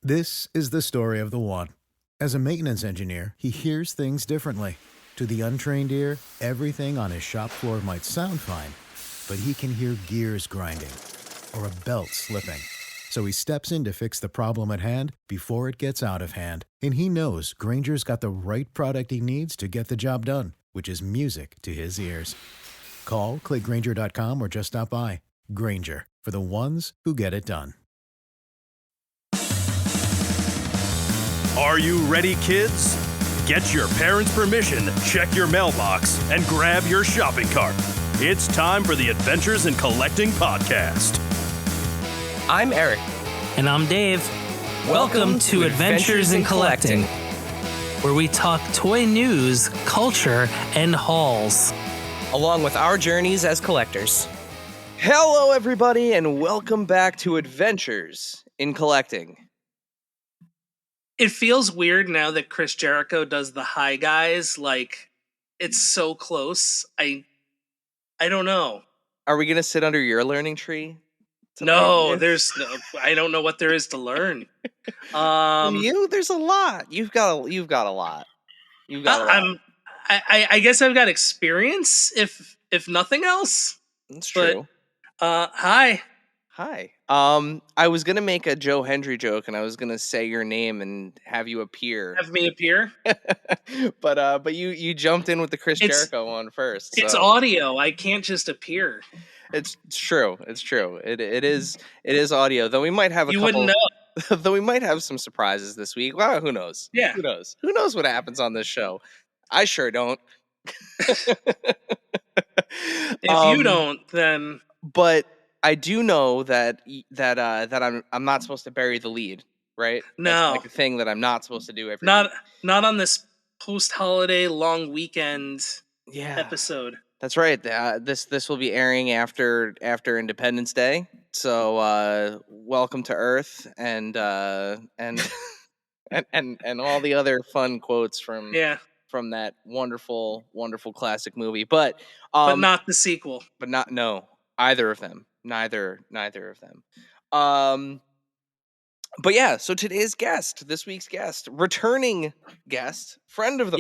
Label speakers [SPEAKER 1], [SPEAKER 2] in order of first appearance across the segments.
[SPEAKER 1] This is the story of the one. As a maintenance engineer, he hears things differently. To the untrained ear, everything on his shop floor might sound fine, but he can hear gears grinding or a belt slipping. So he steps in to fix the problem at hand before it gets out of hand. And he knows Grainger's got the right product he needs to get the job done, which is music to his ears. Call, click Grainger.com, or just stop by. Grainger, for the ones who get it done.
[SPEAKER 2] Are you ready, kids? Get your parents' permission, check your mailbox, and grab your shopping cart. It's time for the Adventures in Collecting podcast.
[SPEAKER 3] I'm Eric.
[SPEAKER 4] And I'm Dave. Welcome to Adventures in Collecting, where we talk toy news, culture, and hauls,
[SPEAKER 3] along with our journeys as collectors. Hello, everybody, and welcome back to Adventures in Collecting.
[SPEAKER 4] It feels weird now that Chris Jericho does the hi guys, like it's so close. I don't know.
[SPEAKER 3] Are we gonna sit under your learning tree?
[SPEAKER 4] No, I don't know what there is to learn.
[SPEAKER 3] From you, there's a lot. You've got a lot.
[SPEAKER 4] I guess I've got experience, if nothing else.
[SPEAKER 3] That's true.
[SPEAKER 4] But, hi.
[SPEAKER 3] I was gonna make a Joe Hendry joke, and I was gonna say your name and have you appear.
[SPEAKER 4] Have me appear?
[SPEAKER 3] but you jumped in with the Chris Jericho one first.
[SPEAKER 4] It's audio. I can't just appear.
[SPEAKER 3] It's true. It is audio. Though we might have
[SPEAKER 4] you wouldn't know.
[SPEAKER 3] Though we might have some surprises this week. Well, who knows?
[SPEAKER 4] Yeah.
[SPEAKER 3] Who knows what happens on this show? I sure don't.
[SPEAKER 4] If you don't, then.
[SPEAKER 3] But I do know that I'm not supposed to bury the lead, right?
[SPEAKER 4] No,
[SPEAKER 3] that's like a thing that I'm not supposed to do every week.
[SPEAKER 4] Not on this post-holiday long weekend episode.
[SPEAKER 3] That's right. This will be airing after Independence Day. So welcome to Earth and and all the other fun quotes from that wonderful classic movie. But
[SPEAKER 4] not the sequel.
[SPEAKER 3] But either of them. Neither of them. But yeah, so this week's guest, returning guest, friend of the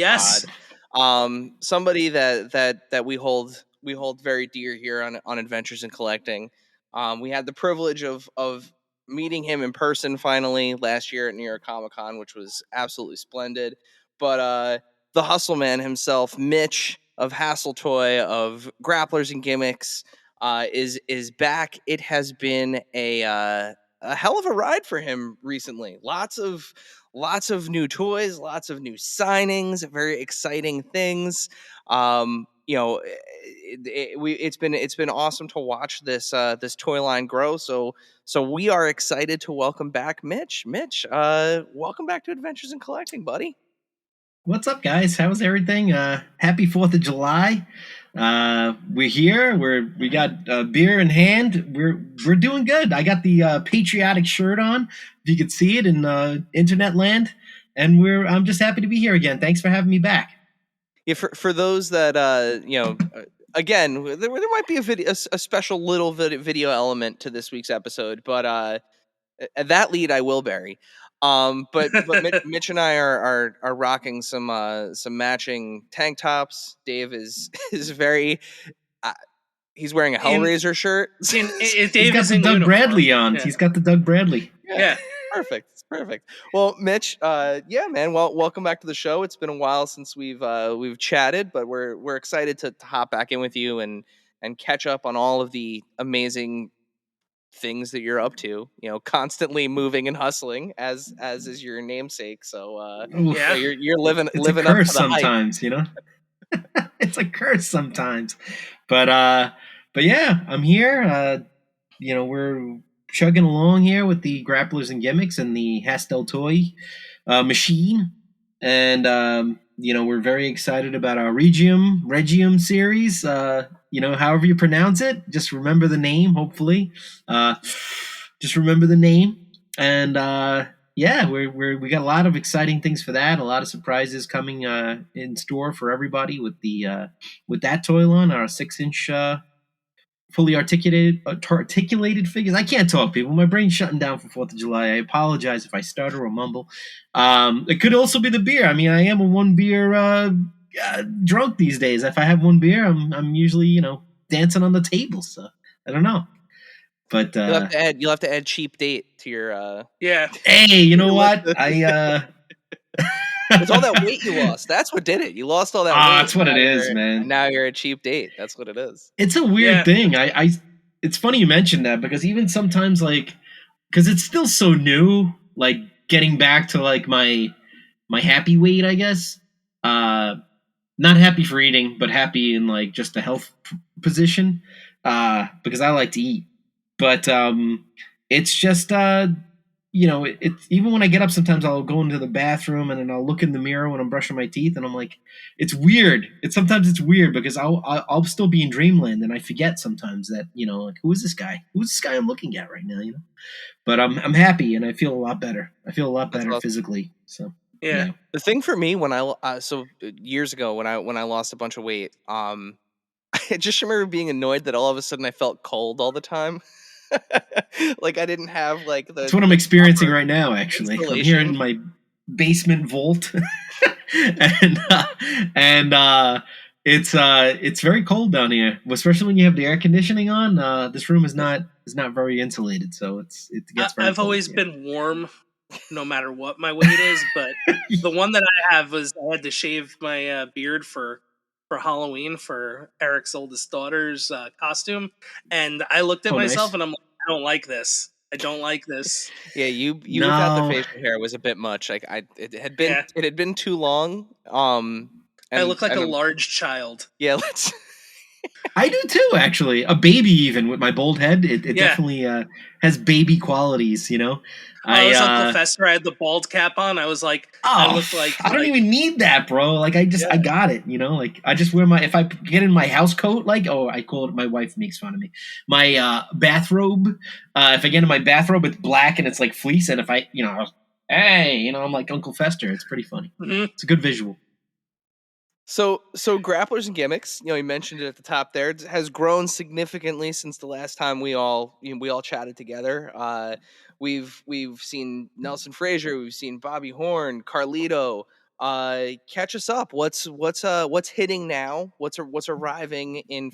[SPEAKER 3] pod. Somebody that we hold very dear here on Adventures in Collecting. We had the privilege of meeting him in person finally last year at New York Comic Con, which was absolutely splendid. But the hustle man himself, Mitch of Hasttel Toy, of Grapplers and Gimmicks, is back. It has been a hell of a ride for him recently. Lots of new toys, lots of new signings, very exciting things. It's been awesome to watch this toy line grow. So we are excited to welcome back Mitch. Mitch, welcome back to Adventures in Collecting, buddy.
[SPEAKER 5] What's up, guys? How's everything? Happy 4th of July. We're here. We got beer in hand. We're doing good. I got the patriotic shirt on, if you could see it in internet land, and I'm just happy to be here again. Thanks for having me back.
[SPEAKER 3] Yeah, for those that again, there might be a special little video element to this week's episode, but that lead I will bury. But Mitch and I are rocking some matching tank tops. Dave is very. He's wearing a Hellraiser shirt.
[SPEAKER 5] He's got the Doug Bradley on. Yeah. He's got the Doug Bradley.
[SPEAKER 3] Yeah. Perfect. It's perfect. Well, Mitch, man. Well, welcome back to the show. It's been a while since we've chatted, but we're excited to hop back in with you and catch up on all of the amazing things that you're up to. Constantly moving and hustling, as is your namesake. So you're living
[SPEAKER 5] a curse
[SPEAKER 3] up to the
[SPEAKER 5] sometimes.
[SPEAKER 3] hype.
[SPEAKER 5] It's a curse sometimes, but yeah, I'm here. We're chugging along here with the Grapplers and Gimmicks and the Hasttel toy machine, and we're very excited about our Regium series. However you pronounce it, just remember the name. Hopefully, just remember the name, and we got a lot of exciting things for that. A lot of surprises coming in store for everybody with that toy line, our 6-inch fully articulated figures. I can't talk, people. My brain's shutting down for 4th of July. I apologize if I stutter or mumble. It could also be the beer. I mean, I am a 1 beer drunk these days. If I have 1 beer, I'm usually dancing on the table. So I don't know. But
[SPEAKER 3] you'll have to add cheap date to your
[SPEAKER 4] yeah.
[SPEAKER 5] Hey, you know what?
[SPEAKER 3] It's all that weight you lost. That's what did it. You lost all that weight.
[SPEAKER 5] That's what it is, man.
[SPEAKER 3] And now you're a cheap date. That's what it is.
[SPEAKER 5] It's a weird thing. It's funny you mentioned that, because even sometimes, like, because it's still so new, like getting back to like my happy weight, I guess. Not happy for eating, but happy in like just the health position. Because I like to eat. But it's just it's even when I get up, sometimes I'll go into the bathroom and then I'll look in the mirror when I'm brushing my teeth, and I'm like, it's weird. Sometimes it's weird because I'll still be in dreamland, and I forget sometimes that like, who is this guy? Who's this guy I'm looking at right now? But I'm happy and I feel a lot better. I feel a lot better physically. So
[SPEAKER 4] yeah.
[SPEAKER 3] The thing for me when so years ago when I lost a bunch of weight, I just remember being annoyed that all of a sudden I felt cold all the time. Like I didn't have like the.
[SPEAKER 5] That's what I'm experiencing right now. Actually, I'm here in my basement vault, and it's very cold down here, especially when you have the air conditioning on. This room is not very insulated, so it gets very.
[SPEAKER 4] I've always been warm, no matter what my weight is. But the one that I have was I had to shave my beard for Halloween for Eric's oldest daughter's costume, and I looked at myself
[SPEAKER 5] nice.
[SPEAKER 4] and I'm like, I don't like this. I don't like this.
[SPEAKER 3] Yeah, you without the facial hair was a bit much. Like it had been too long. And
[SPEAKER 4] I look like a large child.
[SPEAKER 3] Yeah,
[SPEAKER 5] I do too, actually. A baby, even with my bald head, it definitely has baby qualities.
[SPEAKER 4] I was Uncle Fester. I had the bald cap on. I was like, I looked like
[SPEAKER 5] I don't even need that, bro. Like I got it. Like I just wear if I get in my house coat, like I call it. My wife makes fun of me. My bathrobe. If I get in my bathrobe, it's black and it's like fleece. And if I, hey, I'm like Uncle Fester. It's pretty funny.
[SPEAKER 4] Mm-hmm.
[SPEAKER 5] It's a good visual.
[SPEAKER 3] So Grapplers and Gimmicks, you mentioned it at the top there, it has grown significantly since the last time we all chatted together. We've seen Nelson Frazier, we've seen Bobby Horn, Carlito. Catch us up. What's hitting now? What's arriving in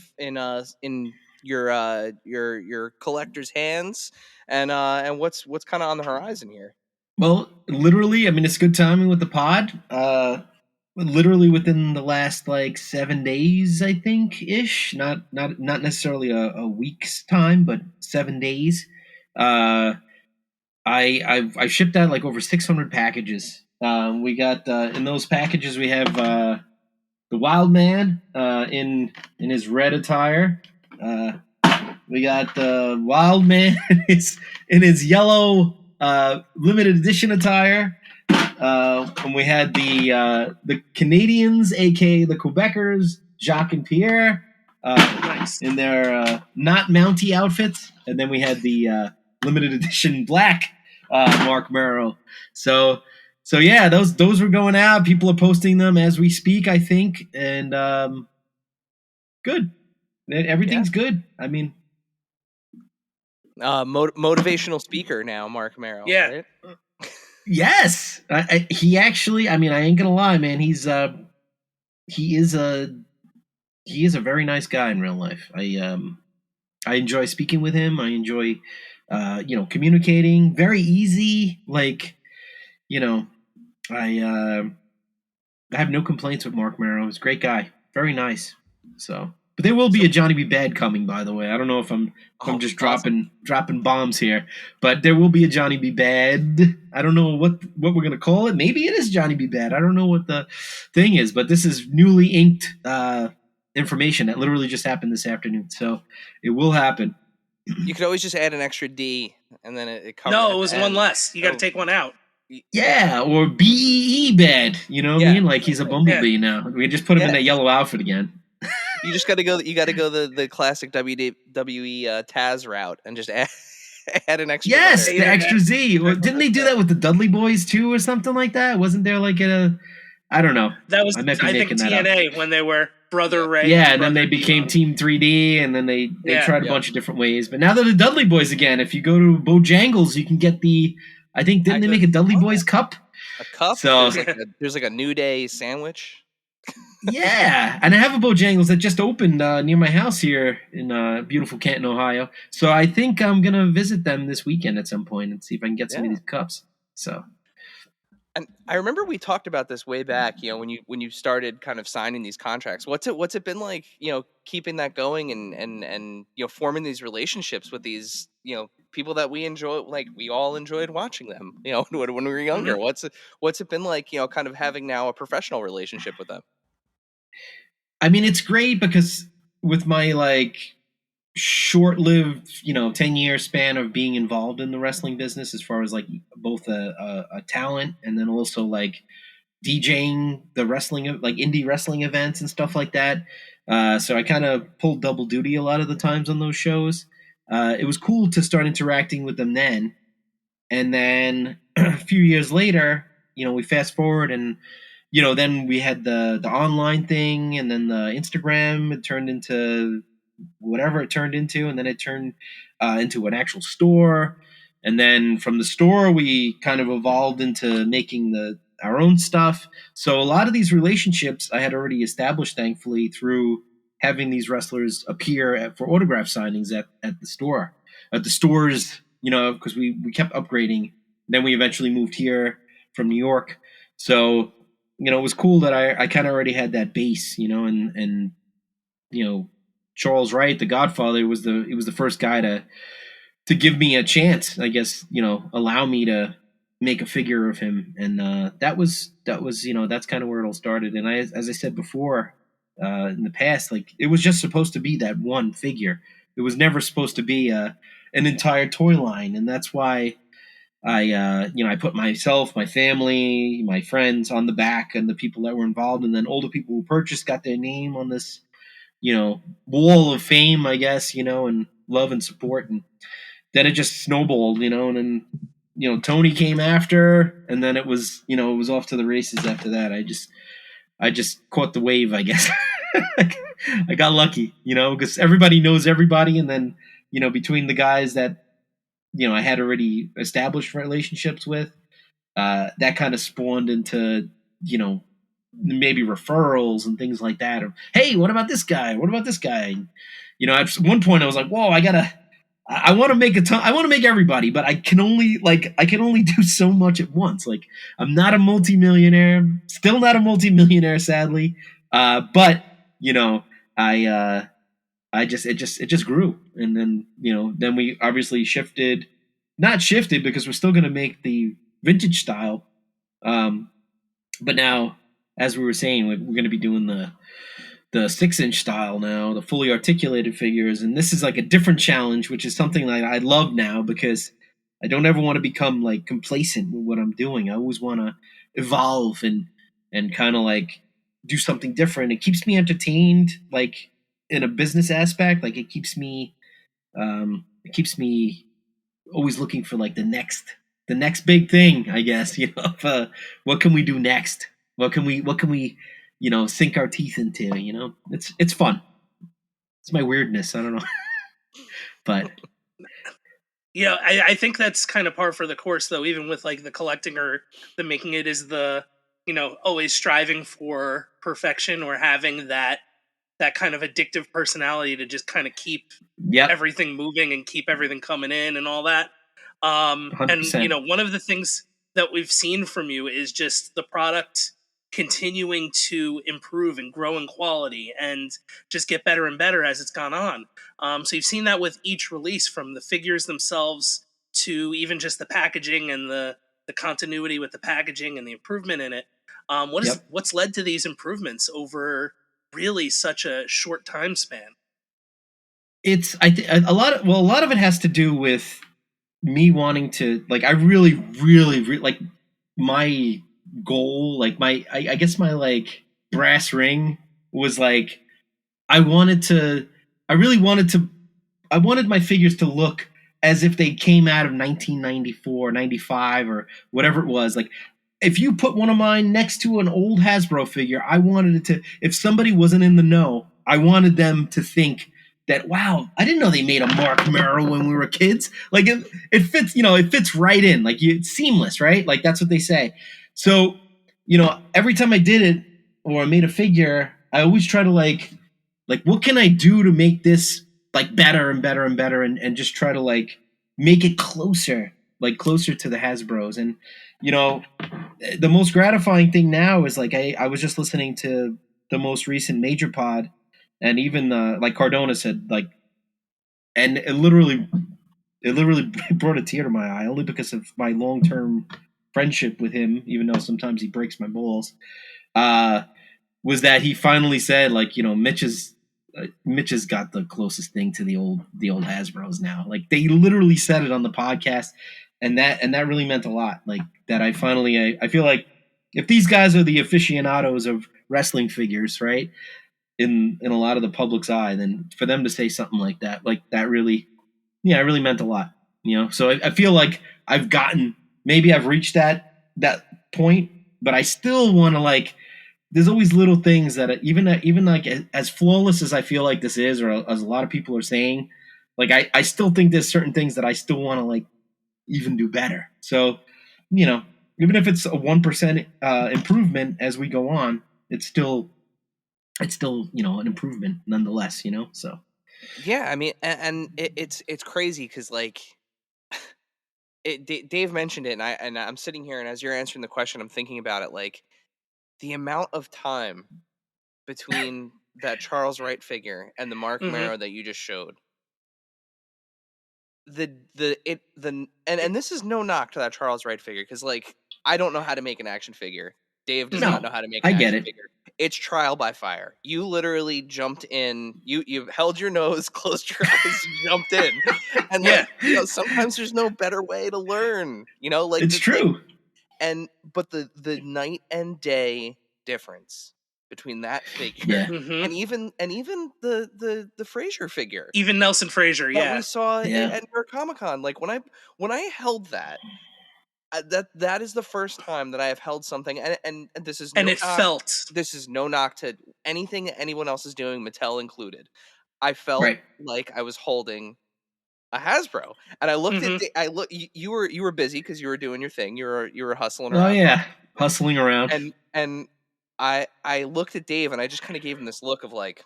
[SPEAKER 3] your collector's hands, and what's kind of on the horizon here?
[SPEAKER 5] Well, literally, I mean, it's good timing with the pod. Literally within the last like 7 days, I think, ish. Not necessarily a week's time, but 7 days. I shipped out like over 600 packages. We got in those packages we have the Wild Man in his red attire. We got the Wild Man in his yellow limited edition attire. And we had the Canadians, aka the Quebecers, Jacques and Pierre,
[SPEAKER 4] nice.
[SPEAKER 5] in their not Mountie outfits, and then we had the limited edition black Mark Merrow. So yeah, those were going out. People are posting them as we speak, I think, and good. Everything's good. I mean,
[SPEAKER 3] motivational speaker now, Mark Merrow.
[SPEAKER 4] Yeah.
[SPEAKER 3] Right?
[SPEAKER 5] Yes, he actually. I mean, I ain't gonna lie, man. He is a very nice guy in real life. I enjoy speaking with him. I enjoy, communicating. Very easy. Like, I have no complaints with Mark Merrow. He's a great guy. Very nice. So. But there will be a Johnny B. Bad coming, by the way. I don't know if I'm just dropping bombs here, but there will be a Johnny B. Bad. I don't know what we're gonna call it. Maybe it is Johnny B. Bad. I don't know what the thing is, but this is newly inked information that literally just happened this afternoon, so it will happen.
[SPEAKER 3] You could always just add an extra D, and then it covers.
[SPEAKER 4] No, it was one less. You got to take one out.
[SPEAKER 5] Yeah, or BEE Bad. You know what I mean? Like he's a bumblebee now. We just put him in that yellow outfit again.
[SPEAKER 3] You just got to go. You got to go the classic WWE Taz route and just add an extra.
[SPEAKER 5] Yes,
[SPEAKER 3] letter.
[SPEAKER 5] the extra Z. Or didn't they do that with the Dudley Boys too, or something like that? Wasn't there like I don't know.
[SPEAKER 4] That was I think TNA when they were Brother Ray.
[SPEAKER 5] Yeah, and then they became Team 3D, and then they tried a bunch of different ways. But now they're the Dudley Boys again. If you go to Bojangles, you can get didn't they make a Dudley Boys cup?
[SPEAKER 3] A cup?
[SPEAKER 5] So
[SPEAKER 3] there's like a New Day sandwich.
[SPEAKER 5] Yeah, and I have a Bojangles that just opened near my house here in beautiful Canton, Ohio. So I think I'm gonna visit them this weekend at some point and see if I can get some of these cups. So,
[SPEAKER 3] and I remember we talked about this way back. You know, when you started kind of signing these contracts. What's it been like? You know, keeping that going and you know, forming these relationships with these, you know, people that we enjoy. Like we all enjoyed watching them. You know, when we were younger. What's it been like? You know, kind of having now a professional relationship with them.
[SPEAKER 5] I mean, it's great because with my like short-lived, 10-year span of being involved in the wrestling business, as far as like both a talent and then also like DJing the wrestling, like indie wrestling events and stuff like that. So I kind of pulled double duty a lot of the times on those shows. It was cool to start interacting with them then. And then a few years later, we fast forward and then we had the online thing, and then the Instagram. It turned into whatever it turned into, and then it turned into an actual store. And then from the store, we kind of evolved into making our own stuff. So a lot of these relationships I had already established, thankfully, through having these wrestlers appear for autograph signings at the store, at the stores. Because we kept upgrading. Then we eventually moved here from New York. So it was cool that I kind of already had that base, and Charles Wright, the Godfather, was the first guy to give me a chance, I guess, allow me to make a figure of him, and that was that's kind of where it all started. And as I said before, in the past, like it was just supposed to be that one figure. It was never supposed to be an entire toy line, and that's why I put myself, my family, my friends on the back, and the people that were involved, and then all the people who purchased got their name on this, wall of fame, I guess, and love and support. And then it just snowballed, and then, Tony came after, and then it was off to the races after that. I just caught the wave, I guess. I got lucky, because everybody knows everybody. And then, between the guys that, I had already established relationships with, that kind of spawned into, maybe referrals and things like that. Or, hey, what about this guy? What about this guy? And, at one point I was like, whoa, I want to make I want to make everybody, but I can only do so much at once. Like, I'm not a multimillionaire, still not a multimillionaire, sadly. But it just grew. And then, then we obviously not shifted because we're still going to make the vintage style. But now, as we were saying, we're going to be doing the 6-inch style now, the fully articulated figures. And this is like a different challenge, which is something that I love now because I don't ever want to become like complacent with what I'm doing. I always want to evolve and kind of like do something different. It keeps me entertained, like in a business aspect. Like it keeps me always looking for like the next big thing, I guess, what can we do next? What can we sink our teeth into, it's fun. It's my weirdness. I don't know. But
[SPEAKER 4] I think that's kind of par for the course though, even with like the collecting or the making it is the, always striving for perfection or having that kind of addictive personality to just kind of keep everything moving and keep everything coming in and all that.
[SPEAKER 5] 100%.
[SPEAKER 4] And, one of the things that we've seen from you is just the product continuing to improve and grow in quality and just get better and better as it's gone on. So you've seen that with each release, from the figures themselves to even just the packaging and the continuity with the packaging and the improvement in it. What's led to these improvements over really such a short time span?
[SPEAKER 5] It's a lot of it has to do with me wanting to, like, I really like my goal, like I guess my like brass ring was like I wanted my figures to look as if they came out of 1994, 95 or whatever it was. Like if you put one of mine next to an old Hasbro figure, I wanted it to, if somebody wasn't in the know, I wanted them to think that, wow, I didn't know they made a Mark Merrill when we were kids. Like it fits, it fits right in. Like it's seamless, right? Like that's what they say. So, every time I did it or I made a figure, I always try to like what can I do to make this like better and better and better and just try to like make it closer to the Hasbros. And the most gratifying thing now is like I was just listening to the most recent Major Pod, and even like Cardona said, like, and it literally brought a tear to my eye, only because of my long-term friendship with him, even though sometimes he breaks my balls. Was that he finally said, like, Mitch has got the closest thing to the old Hasbros now. Like they literally said it on the podcast, and that really meant a lot. Like that I feel like if these guys are the aficionados of wrestling figures, right, in a lot of the public's eye, then for them to say something like that really, it really meant a lot. So I feel like maybe I've reached that point, but I still want to like. There's always little things that even like as flawless as I feel like this is, or as a lot of people are saying, like I still think there's certain things that I still want to like even do better. So, even if it's a 1% improvement as we go on, it's still an improvement nonetheless. So
[SPEAKER 3] Yeah, I mean, and it's crazy because like Dave mentioned it, and I'm sitting here, and as you're answering the question, I'm thinking about it, like the amount of time between that Charles Wright figure and the Mark Merrow that you just showed. And this is no knock to that Charles Wright figure, because like I don't know how to make an action figure. Dave does not know how to make an action figure. It's trial by fire. You literally jumped in. You held your nose, closed your eyes, jumped in, and like sometimes there's no better way to learn. Like
[SPEAKER 5] it's true.
[SPEAKER 3] But the night and day difference between that figure and even the Frazier figure,
[SPEAKER 4] even Nelson Frazier,
[SPEAKER 3] that we saw at New York Comic-Con. Like when I held that, that is the first time that I have held something, and this is this is no knock to anything that anyone else is doing, Mattel included. I felt like I was holding a Hasbro, and I looked at you were busy because you were doing your thing. You were hustling around.
[SPEAKER 5] Oh yeah, hustling around.
[SPEAKER 3] And I looked at Dave, and I just kind of gave him this look of like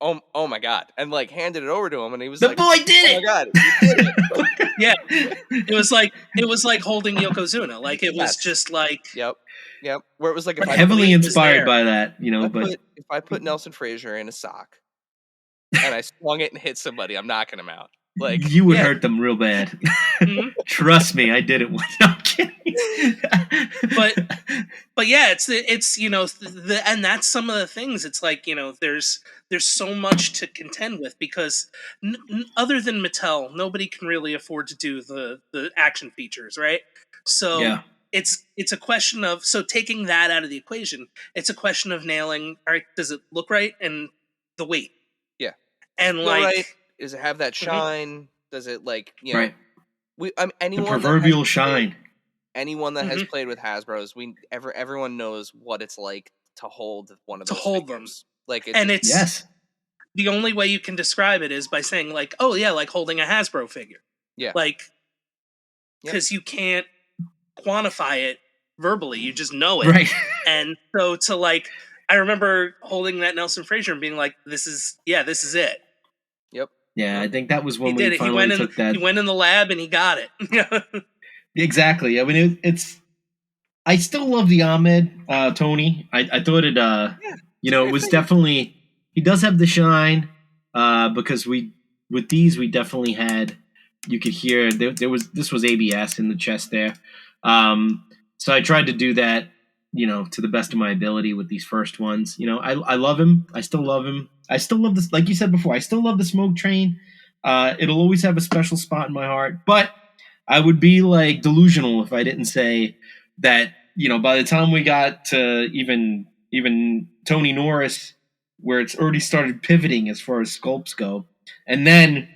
[SPEAKER 3] oh my god, and like handed it over to him, and he was like,
[SPEAKER 5] boy did it.
[SPEAKER 3] Oh my god, you did it.
[SPEAKER 4] Yeah, it was like holding Yokozuna. Like it was just like
[SPEAKER 3] yep. Where it was like
[SPEAKER 5] heavily inspired by that,
[SPEAKER 3] if I put Nelson Frazier in a sock and I swung it and hit somebody, I'm knocking him out. Like
[SPEAKER 5] you would hurt them real bad. Trust me, I did it once. No, I'm kidding.
[SPEAKER 4] but yeah, it's and that's some of the things. It's like there's so much to contend with, because other than Mattel, nobody can really afford to do the action features, right? So it's a question of taking that out of the equation. It's a question of nailing. All right, does it look right, and the weight?
[SPEAKER 3] Yeah,
[SPEAKER 4] and like.
[SPEAKER 3] Right? Does it have that shine? Does it like anyone
[SPEAKER 5] the proverbial shine?
[SPEAKER 3] Anyone that has played with Hasbro's, everyone knows what it's like to hold one of those figures. Like
[SPEAKER 4] it's the only way you can describe it is by saying like, oh yeah, like holding a Hasbro figure.
[SPEAKER 3] Yeah,
[SPEAKER 4] like because you can't quantify it verbally, you just know it,
[SPEAKER 5] right?
[SPEAKER 4] And so to like, I remember holding that Nelson Frazier and being like, this is it.
[SPEAKER 3] Yep.
[SPEAKER 5] Yeah, I think that was when we
[SPEAKER 4] finally
[SPEAKER 5] took that.
[SPEAKER 4] He went in the lab and he got it.
[SPEAKER 5] Exactly. I mean, it's. I still love the Ahmed Tony. I thought it. It was definitely. He does have the shine, because with these we definitely had. You could hear this was ABS in the chest there, so I tried to do that. To the best of my ability with these first ones. I love him. I still love him. I still love this, like you said before, I still love the Smoke Train. It'll always have a special spot in my heart. But I would be like delusional if I didn't say that, by the time we got to even Tony Norris, where it's already started pivoting as far as sculpts go. And then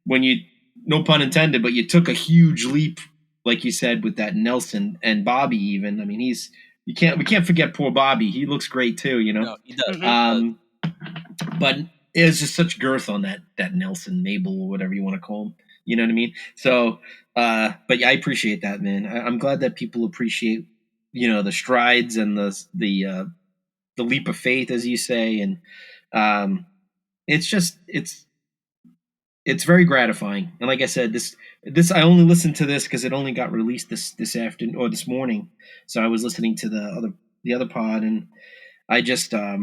[SPEAKER 5] when you, no pun intended, but you took a huge leap like you said, with that Nelson and Bobby. Even, I mean, we can't forget poor Bobby. He looks great too, you know.
[SPEAKER 3] No, he does.
[SPEAKER 5] But it's just such girth on that Nelson Mabel or whatever you want to call him. You know what I mean? So, but yeah, I appreciate that, man. I'm glad that people appreciate, the strides and the leap of faith, as you say, and it's very gratifying. And like I said, this I only listened to this because it only got released this afternoon or this morning. So I was listening to the other pod, and I just I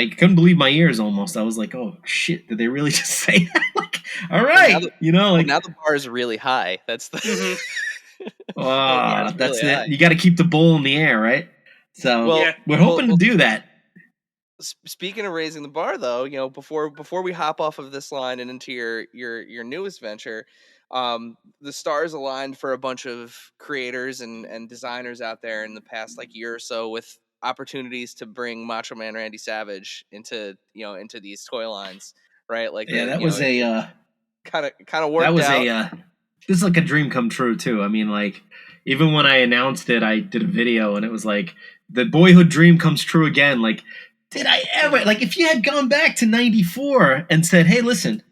[SPEAKER 5] couldn't believe my ears almost. I was like, oh shit, did they really just say that? Like, all right,
[SPEAKER 3] now the bar is really high. That's the
[SPEAKER 5] that's it. You got to keep the bowl in the air, right? So we're hoping to do that.
[SPEAKER 3] Speaking of raising the bar, though, before we hop off of this line and into your newest venture, the stars aligned for a bunch of creators and designers out there in the past year or so with opportunities to bring Macho Man Randy Savage into these toy lines, right?
[SPEAKER 5] That was a
[SPEAKER 3] kind of worked out.
[SPEAKER 5] This is like a dream come true too. I mean, like, even when I announced it, I did a video and it was like the boyhood dream comes true again. Like, did I ever, like, if you had gone back to 94 and said, hey, listen,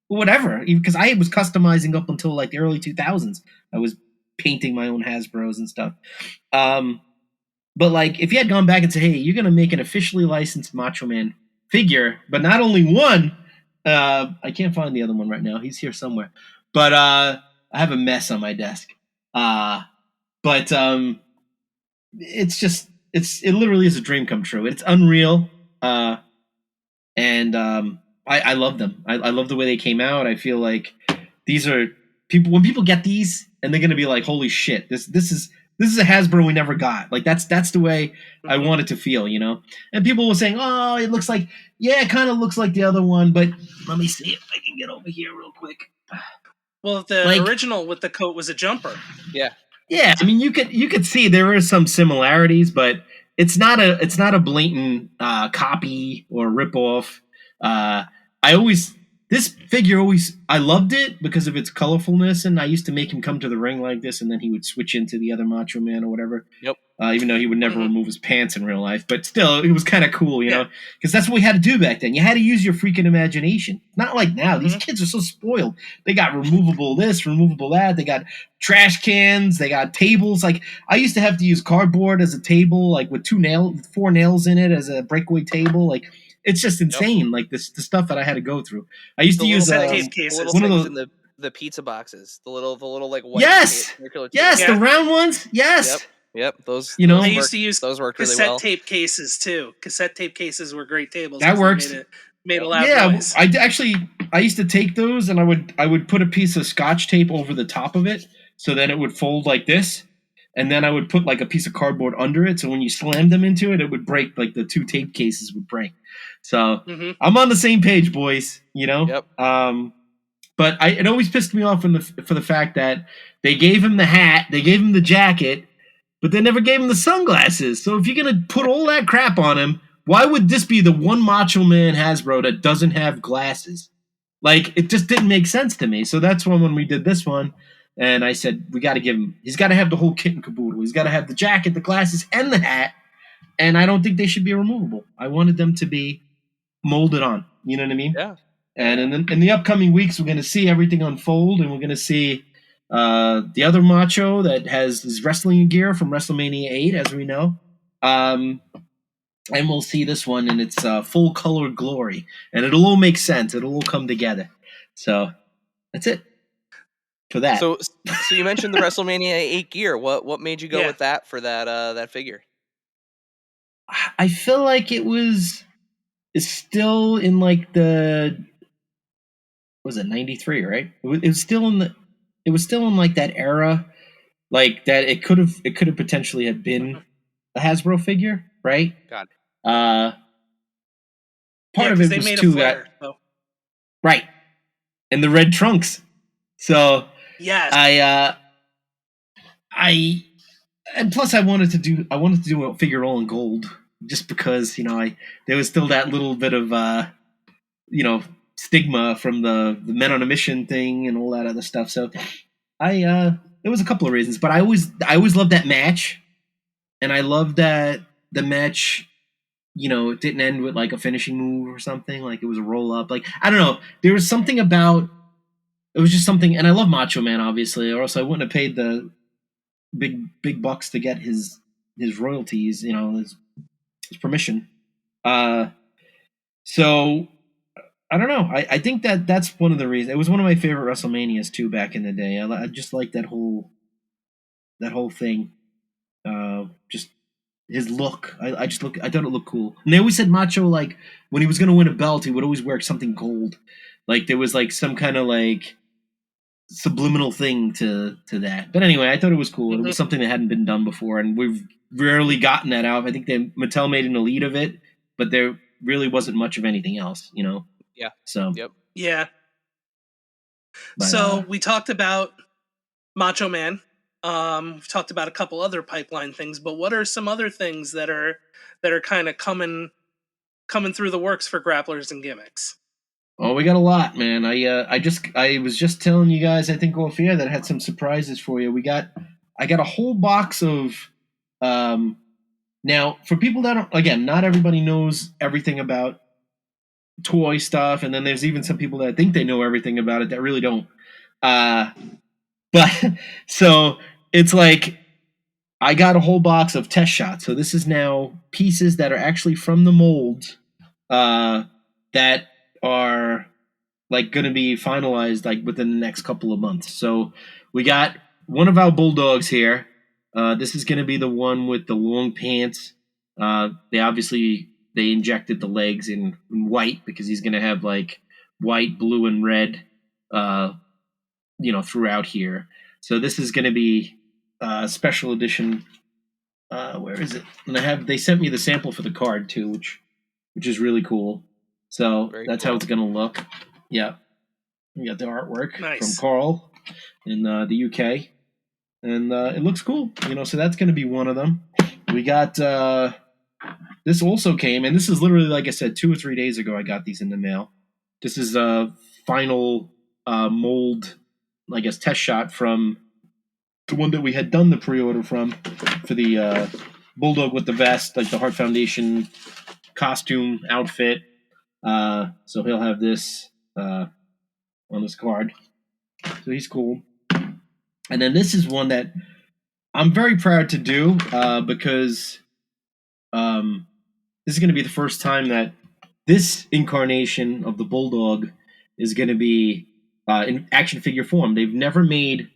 [SPEAKER 5] whatever, because I was customizing up until like the early 2000s. I was painting my own Hasbros and stuff. But like, if you had gone back and said, hey, you're going to make an officially licensed Macho Man figure, but not only one, I can't find the other one right now. He's here somewhere. But I have a mess on my desk. But it literally is a dream come true. It's unreal. And I love them. I love the way they came out. I feel like these are people, when people get these and they're going to be like, holy shit, this is a Hasbro we never got. Like, that's the way I want it to feel, And people were saying, oh, it looks like, it kind of looks like the other one, but let me see if I can get over here real quick.
[SPEAKER 4] Well, the original with the coat was a jumper.
[SPEAKER 3] Yeah.
[SPEAKER 5] Yeah, I mean, you could see there are some similarities, but it's not a blatant copy or ripoff. This figure I loved it because of its colorfulness, and I used to make him come to the ring like this, and then he would switch into the other Macho Man or whatever.
[SPEAKER 3] Yep.
[SPEAKER 5] Even though he would never remove his pants in real life, but still, it was kind of cool, because that's what we had to do back then. You had to use your freaking imagination. Not like now. These kids are so spoiled. They got removable this, removable that. They got trash cans. They got tables. Like, I used to have to use cardboard as a table, like with 4 nails in it as a breakaway table. Like, it's just insane. Like the stuff that I had to go through. I used to use
[SPEAKER 3] one of those in the pizza boxes, the little like white.
[SPEAKER 5] Yes, the round ones. Yes.
[SPEAKER 3] Yep, those.
[SPEAKER 4] I used to use
[SPEAKER 3] those worked really
[SPEAKER 4] cassette
[SPEAKER 3] well.
[SPEAKER 4] tape cases too. Cassette tape cases were great tables.
[SPEAKER 5] That works.
[SPEAKER 4] Made a loud noise.
[SPEAKER 5] I used to take those and I would put a piece of Scotch tape over the top of it, so then it would fold like this, and then I would put like a piece of cardboard under it, so when you slammed them into it, it would break. Like the 2 tape cases would break. So I'm on the same page, boys.
[SPEAKER 3] Yep.
[SPEAKER 5] But it always pissed me off for the fact that they gave him the hat, they gave him the jacket, but they never gave him the sunglasses. So if you're going to put all that crap on him, why would this be the one Macho Man Hasbro that doesn't have glasses? Like, it just didn't make sense to me. So that's when we did this one, and I said, we got to give him, he's got to have the whole kit and caboodle. He's got to have the jacket, the glasses, and the hat, and I don't think they should be removable. I wanted them to be molded on. You know what I mean?
[SPEAKER 3] Yeah.
[SPEAKER 5] And in the upcoming weeks, we're going to see everything unfold, and we're going to see the other Macho that has his wrestling gear from WrestleMania 8, as we know. And we'll see this one in its full color glory. And it'll all make sense. It'll all come together. So that's it for that.
[SPEAKER 3] So you mentioned the WrestleMania 8 gear. What made you go with that for that figure?
[SPEAKER 5] I feel like it's still in like was it 93, right? It was still in like that era, like that it could have potentially have been a Hasbro figure, right?
[SPEAKER 3] God.
[SPEAKER 5] Part of it was too right, and the red trunks. So
[SPEAKER 4] yes,
[SPEAKER 5] and plus I wanted to do a figure all in gold, just because there was still that little bit of stigma from the Men on a Mission thing and all that other stuff. So There was a couple of reasons, but I always loved that match, and I loved that the match. It didn't end with like a finishing move or something. Like it was a roll up. Like I don't know. There was something about it was just something, and I love Macho Man obviously, or else I wouldn't have paid the big bucks to get his royalties. His permission. Uh, so I don't know. I think that's one of the reasons. It was one of my favorite WrestleManias too back in the day. I just like that whole thing. Just his look. I thought it looked cool. And they always said Macho, like when he was gonna win a belt, he would always wear something gold. Like there was like some kind of like subliminal thing to that. But anyway, I thought it was cool. It was something that hadn't been done before, and we've rarely gotten that out. I think Mattel made an elite of it, but there really wasn't much of anything else,
[SPEAKER 3] Yeah.
[SPEAKER 5] So
[SPEAKER 3] Yep.
[SPEAKER 4] Yeah.
[SPEAKER 5] But,
[SPEAKER 4] so we talked about Macho Man. We've talked about a couple other pipeline things, but what are some other things that are kind of coming through the works for grapplers and gimmicks?
[SPEAKER 5] Oh, we got a lot, man. I was just telling you guys, I think off air, that I had some surprises for you. I got a whole box of now for people that don't, again, not everybody knows everything about toy stuff, and then there's even some people that think they know everything about it that really don't. But so it's like I got a whole box of test shots. So this is now pieces that are actually from the mold that are like going to be finalized like within the next couple of months. So we got one of our bulldogs here. This is going to be the one with the long pants. They injected the legs in white because he's going to have like white, blue, and red, throughout here. So this is going to be a special edition. Where is it? And they sent me the sample for the card too, which is really cool. So that's how it's going to look. Yeah. We got the artwork from Carl in the UK. And it looks cool. So that's going to be one of them. We got this also came, and this is literally, like I said, 2 or 3 days ago I got these in the mail. This is a final mold, I guess, test shot from the one that we had done the pre-order from for the Bulldog with the vest, like the Heart Foundation costume outfit. So he'll have this on this card. So he's cool. And then this is one that I'm very proud to do because this is going to be the first time that this incarnation of the Bulldog is going to be in action figure form. They've never made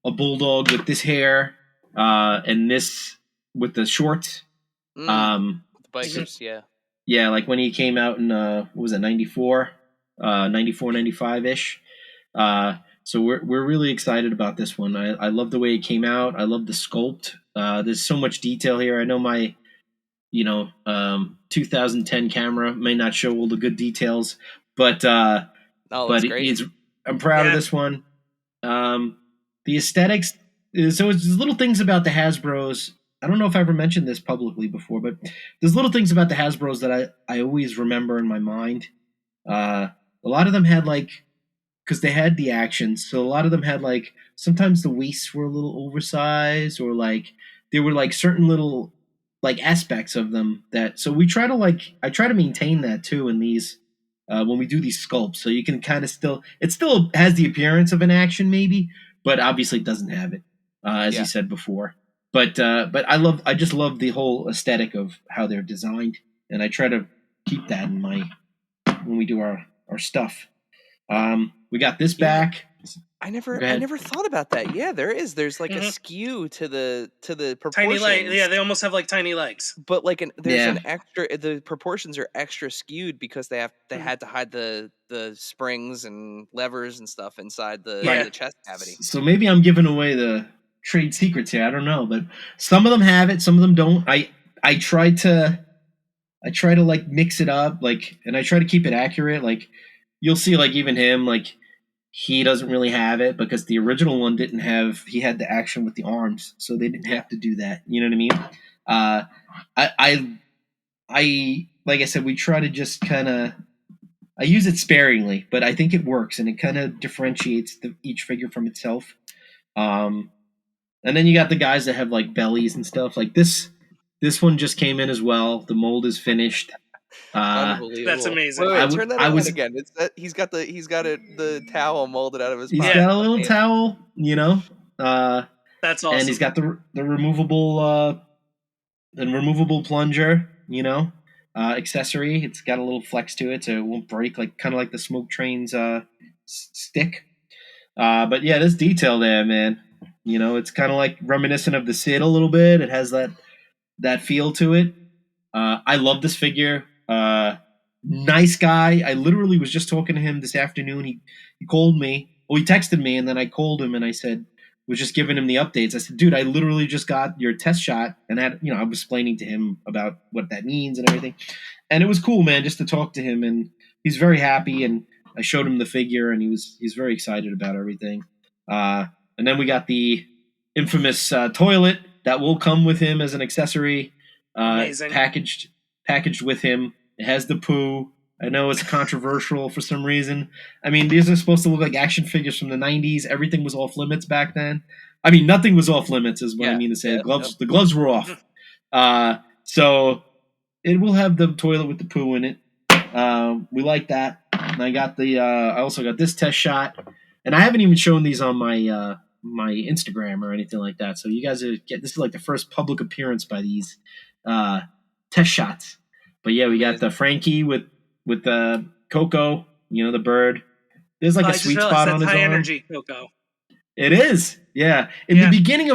[SPEAKER 5] a Bulldog with this hair and this with the shorts.
[SPEAKER 3] The bikers, yeah.
[SPEAKER 5] Yeah, like when he came out in, what was it, 94, 95-ish. So we're really excited about this one. I love the way it came out. I love the sculpt. There's so much detail here. I know my 2010 camera may not show all the good details, but
[SPEAKER 3] great.
[SPEAKER 5] I'm proud of this one. The aesthetics, so it's little things about the Hasbros. I don't know if I ever mentioned this publicly before, but there's little things about the Hasbros that I always remember in my mind. A lot of them had because they had the action, so a lot of them had sometimes the waists were a little oversized, or there were certain little aspects of them so we try to I try to maintain that too in these when we do these sculpts, so you can kind of it still has the appearance of an action maybe, but obviously it doesn't have it as you said before. But I just love the whole aesthetic of how they're designed, and I try to keep that in mind when we do our stuff. We got this back.
[SPEAKER 3] I never thought about that. Yeah, there's a skew to the proportions.
[SPEAKER 4] Tiny legs. Yeah, they almost have tiny legs.
[SPEAKER 3] But there's an extra. The proportions are extra skewed because they had to hide the springs and levers and stuff inside the chest cavity.
[SPEAKER 5] So maybe I'm giving away the trade secrets here. I don't know, but some of them have it, some of them don't. I try to mix it up, and I try to keep it accurate. You'll see, even him, he doesn't really have it because the original one didn't have. He had the action with the arms, so they didn't have to do that. You know what I mean? I like I said, we try to just kind of. I use it sparingly, but I think it works, and it kind of differentiates each figure from itself. And then you got the guys that have like bellies and stuff. Like this one just came in as well. The mold is finished.
[SPEAKER 3] Unbelievable.
[SPEAKER 4] That's amazing.
[SPEAKER 3] Wait, turn that around again. It's that he's got the towel molded out of his pocket.
[SPEAKER 5] He's got a little towel,
[SPEAKER 4] That's awesome.
[SPEAKER 5] And he's got the removable plunger, accessory. It's got a little flex to it, so it won't break, kind of like the Smoke Train's stick. But yeah, this detail there, man. It's kind of like reminiscent of the Sid a little bit. It has that feel to it. I love this figure. Nice guy. I literally was just talking to him this afternoon. He called me. Well, he texted me, and then I called him, and I said, was just giving him the updates. I said, dude, I literally just got your test shot, and I was explaining to him about what that means and everything. And it was cool, man, just to talk to him, and he's very happy, and I showed him the figure, and he's very excited about everything. And then we got the infamous toilet that will come with him as an accessory, packaged with him. It has the poo. I know it's controversial for some reason. I mean, these are supposed to look like action figures from the 90s. Everything was off limits back then. I mean, nothing was off limits is what I mean to say. The gloves were off. So it will have the toilet with the poo in it. We like that. And I also got this test shot. And I haven't even shown these on my my Instagram or anything like that. So you guys this is like the first public appearance by these test shots. But yeah, we got the Frankie with the Coco, the bird. There's like a sweet spot on his arm.
[SPEAKER 4] High energy Coco.
[SPEAKER 5] It is, yeah. In the beginning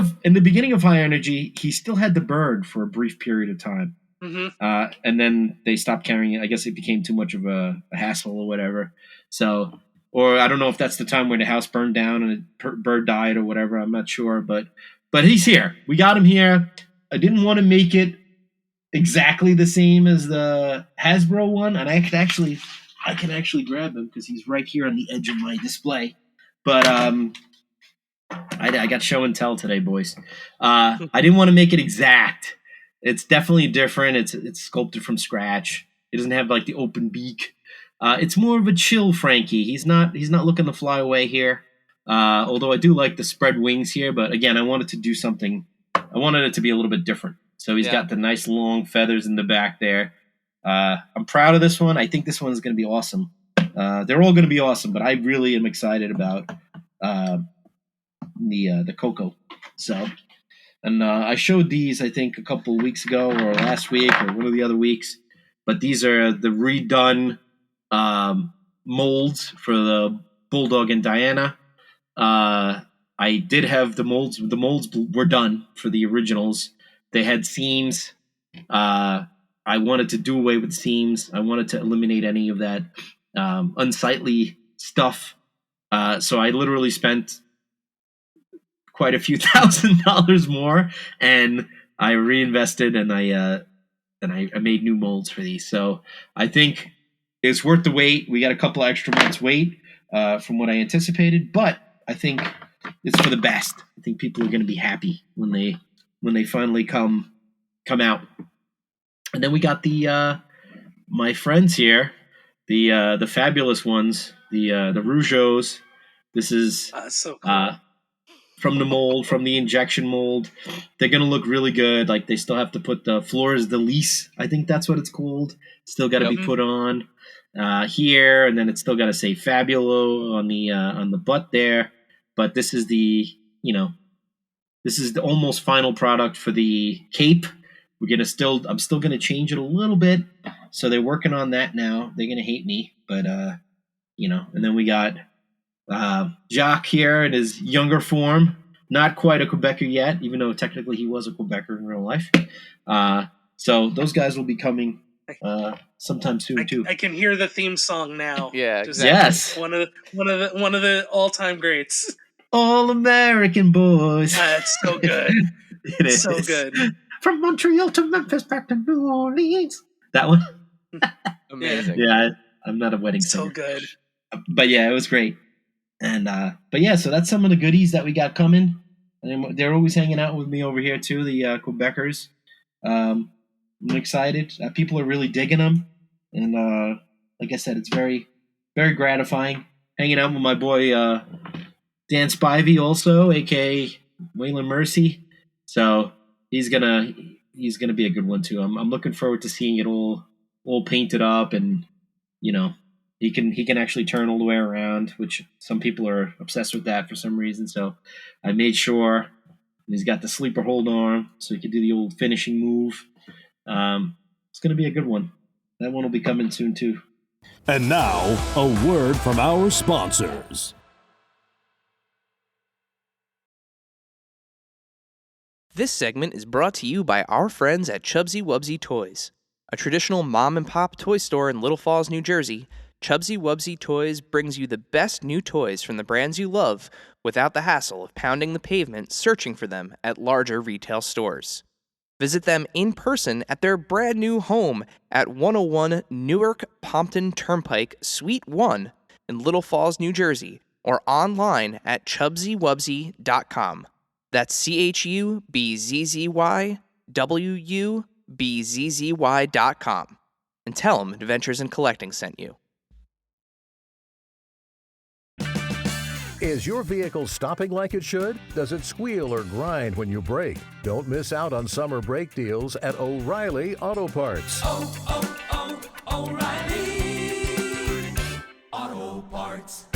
[SPEAKER 5] of High Energy, he still had the bird for a brief period of time, and then they stopped carrying it. I guess it became too much of a hassle or whatever. So, or I don't know if that's the time where the house burned down and the bird died or whatever. I'm not sure, but he's here. We got him here. I didn't want to make it exactly the same as the Hasbro one, and I can actually grab him because he's right here on the edge of my display. But I got show and tell today, boys. I didn't want to make it exact. It's definitely different. It's sculpted from scratch. It doesn't have like the open beak. It's more of a chill Frankie. He's not looking to fly away here. Although I do like the spread wings here, but again, I wanted to do something. I wanted it to be a little bit different. So he's got the nice long feathers in the back there. I'm proud of this one. I think this one's going to be awesome. They're all going to be awesome, but I really am excited about the Coco. So, and I showed these I think a couple of weeks ago or last week or one of the other weeks. But these are the redone molds for the Bulldog and Diana. I did have the molds. The molds were done for the originals. They had seams. I wanted to do away with seams. I wanted to eliminate any of that unsightly stuff. So I literally spent quite a few $1,000s more, and I reinvested, and I made new molds for these. So I think it's worth the wait. We got a couple extra months wait from what I anticipated, but I think it's for the best. I think people are going to be happy when they finally come out. And then we got the my friends here, the fabulous ones, the Rougeos. This is
[SPEAKER 4] so cool.
[SPEAKER 5] From the mold, from the injection mold. They're gonna look really good. Like they still have to put the Flores de Lis, I think that's what it's called. Still got to be put on here, and then it's still got to say Fabulo on the butt there. But this is the almost final product for the cape. I'm still gonna change it a little bit. So they're working on that now. They're gonna hate me, but and then we got Jacques here in his younger form, not quite a Quebecer yet, even though technically he was a Quebecer in real life. So those guys will be coming sometime soon too.
[SPEAKER 4] I can hear the theme song now.
[SPEAKER 3] Yeah,
[SPEAKER 4] exactly.
[SPEAKER 5] Yes,
[SPEAKER 4] one of the all-time greats.
[SPEAKER 5] All American boys.
[SPEAKER 4] It's so good.
[SPEAKER 5] It is
[SPEAKER 4] so good.
[SPEAKER 5] From Montreal to Memphis, back to New Orleans. That one.
[SPEAKER 3] Amazing.
[SPEAKER 5] Yeah, I'm not a wedding
[SPEAKER 4] singer.
[SPEAKER 5] So
[SPEAKER 4] good.
[SPEAKER 5] But yeah, it was great. And but yeah, so that's some of the goodies that we got coming. And they're always hanging out with me over here too, the Quebecers. I'm excited. People are really digging them, and like I said, it's very, very gratifying hanging out with my boy Dan Spivey also, aka Waylon Mercy. So he's gonna be a good one too. I'm looking forward to seeing it all painted up, and he can actually turn all the way around, which some people are obsessed with that for some reason. So I made sure he's got the sleeper hold arm, so he can do the old finishing move. It's gonna be a good one. That one will be coming soon too.
[SPEAKER 2] And now, a word from our sponsors.
[SPEAKER 3] This segment is brought to you by our friends at Chubsy Wubsy Toys. A traditional mom-and-pop toy store in Little Falls, New Jersey, Chubsy Wubsy Toys brings you the best new toys from the brands you love without the hassle of pounding the pavement searching for them at larger retail stores. Visit them in person at their brand new home at 101 Newark Pompton Turnpike, Suite 1 in Little Falls, New Jersey, or online at chubsywubsy.com. That's CHUBZYWUBZZY.com. And tell them Adventures in Collecting sent you.
[SPEAKER 6] Is your vehicle stopping like it should? Does it squeal or grind when you brake? Don't miss out on summer brake deals at O'Reilly Auto Parts.
[SPEAKER 7] O'Reilly Auto Parts.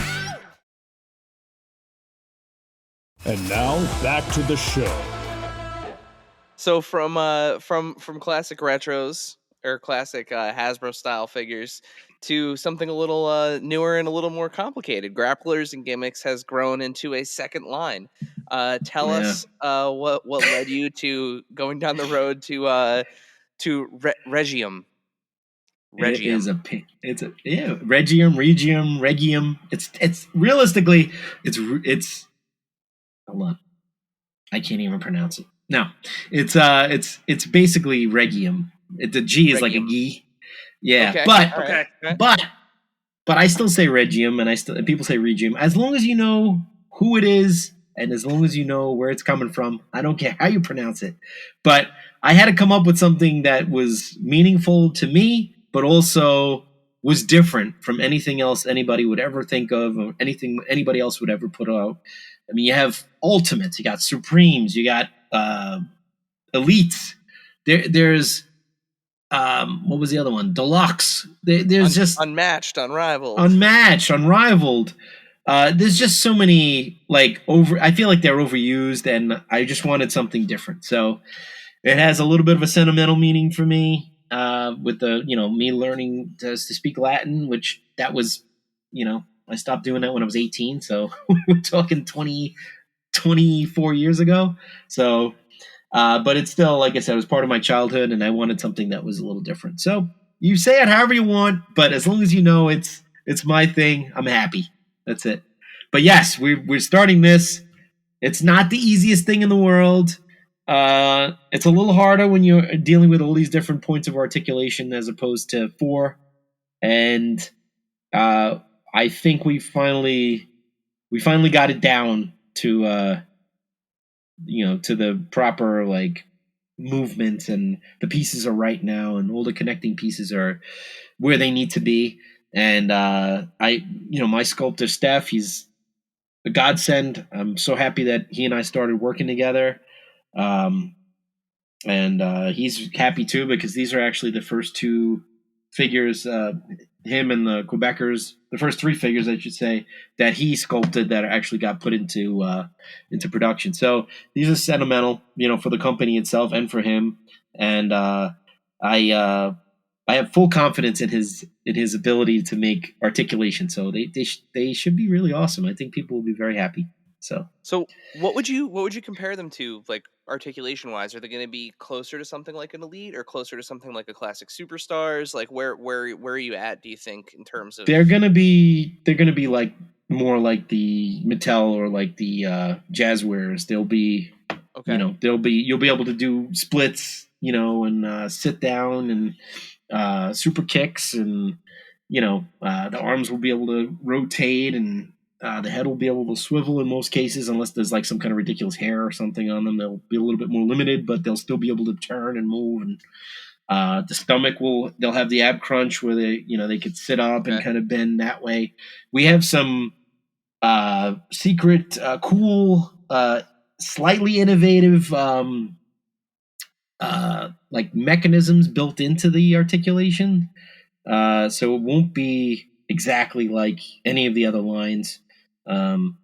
[SPEAKER 2] And now, back to the show.
[SPEAKER 3] So from classic retros or classic Hasbro style figures to something a little newer and a little more complicated, Grapplers and Gimmicks has grown into a second line. Tell us what led you to going down the road to Regium.
[SPEAKER 5] Regium. Regium. It's realistically, it's hold on. I can't even pronounce it. No, it's basically Regium. The G is like a G. Yeah,
[SPEAKER 3] okay.
[SPEAKER 5] but I still say Regium, and people say Regium. As long as you know who it is, and as long as you know where it's coming from, I don't care how you pronounce it. But I had to come up with something that was meaningful to me, but also was different from anything else anybody would ever think of, or anything anybody else would ever put out. I mean, you have Ultimates, you got Supremes, you got Elites. There's what was the other one? Deluxe. There's just
[SPEAKER 3] unmatched, unrivaled.
[SPEAKER 5] There's just so many I feel like they're overused, and I just wanted something different. So it has a little bit of a sentimental meaning for me. With the me learning to speak Latin, which that was I stopped doing that when I was 18. So we're talking 24 years ago. So. But it's still, like I said, it was part of my childhood, and I wanted something that was a little different. So you say it however you want, but as long as you know it's my thing, I'm happy. That's it. But yes, we're starting this. It's not the easiest thing in the world. It's a little harder when you're dealing with all these different points of articulation as opposed to 4. And I think we finally got it down to to the proper movements, and the pieces are right now, and all the connecting pieces are where they need to be. And my sculptor Steph, he's a godsend. I'm so happy that he and I started working together. And he's happy too, because these are actually the first 2 figures, him and the Quebecers, the first 3 figures, I should say, that he sculpted that actually got put into production. So these are sentimental, for the company itself and for him. And I have full confidence in his ability to make articulation. So they should be really awesome. I think people will be very happy. So
[SPEAKER 3] what would you compare them to, like, articulation wise? Are they going to be closer to something like an Elite, or closer to something like a Classic Superstars? Like, where are you at, do you think, in terms of?
[SPEAKER 5] They're gonna be like more like the Mattel or like the Jazzwares. They'll be you'll be able to do splits, and sit down and super kicks, and the arms will be able to rotate, and the head will be able to swivel in most cases, unless there's like some kind of ridiculous hair or something on them. They'll be a little bit more limited, but they'll still be able to turn and move. And the stomach they'll have the ab crunch where they could sit up and kind of bend that way. We have some secret, cool, slightly innovative, like mechanisms built into the articulation. So it won't be exactly like any of the other lines. Some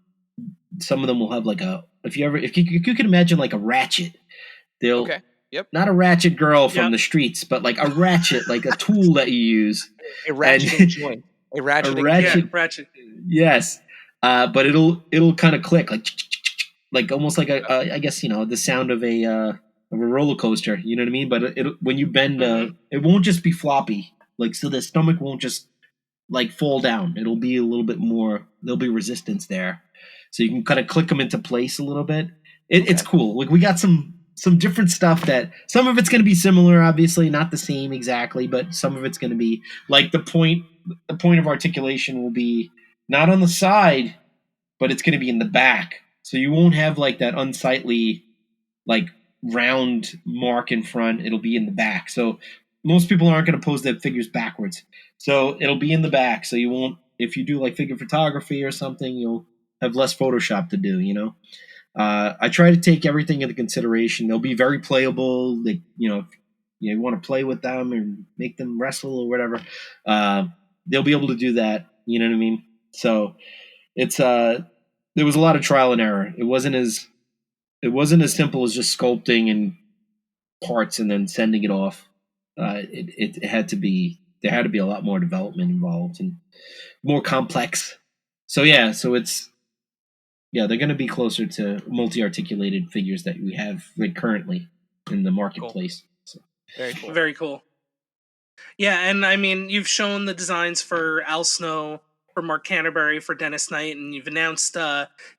[SPEAKER 5] of them will have like if you can imagine like a ratchet, they'll
[SPEAKER 3] Okay. Yep.
[SPEAKER 5] not a ratchet girl from the streets, but like a ratchet, like a tool that you use.
[SPEAKER 3] A ratcheting joint. A ratcheting
[SPEAKER 5] ratchet.
[SPEAKER 4] Yeah, ratchet.
[SPEAKER 5] Yes. But it'll kind of click like almost like I guess the sound of a roller coaster. You know what I mean? But when you bend, it won't just be floppy. Like so, the stomach won't just like fall down. It'll be a little bit more. There'll be resistance there, so you can kind of click them into place a little bit. It's cool. Like we got some different stuff that some of it's going to be similar, obviously not the same exactly, but some of it's going to be like the point of articulation will be not on the side, but it's going to be in the back. So you won't have like that unsightly like round mark in front. It'll be in the back. So most people aren't going to pose their figures backwards. So it'll be in the back. So you won't, if you do like figure photography or something, you'll have less Photoshop to do. I try to take everything into consideration. They'll be very playable. Like, if you want to play with them and make them wrestle or whatever, they'll be able to do that. You know what I mean? So it's there was a lot of trial and error. It wasn't as simple as just sculpting and parts and then sending it off. It had to be, there had to be a lot more development involved and more complex. So they're going to be closer to multi-articulated figures that we have like currently in the marketplace.
[SPEAKER 3] Cool. So. Very cool.
[SPEAKER 4] Very cool. Yeah, and I mean, you've shown the designs for Al Snow, for Mark Canterbury, for Dennis Knight, and you've announced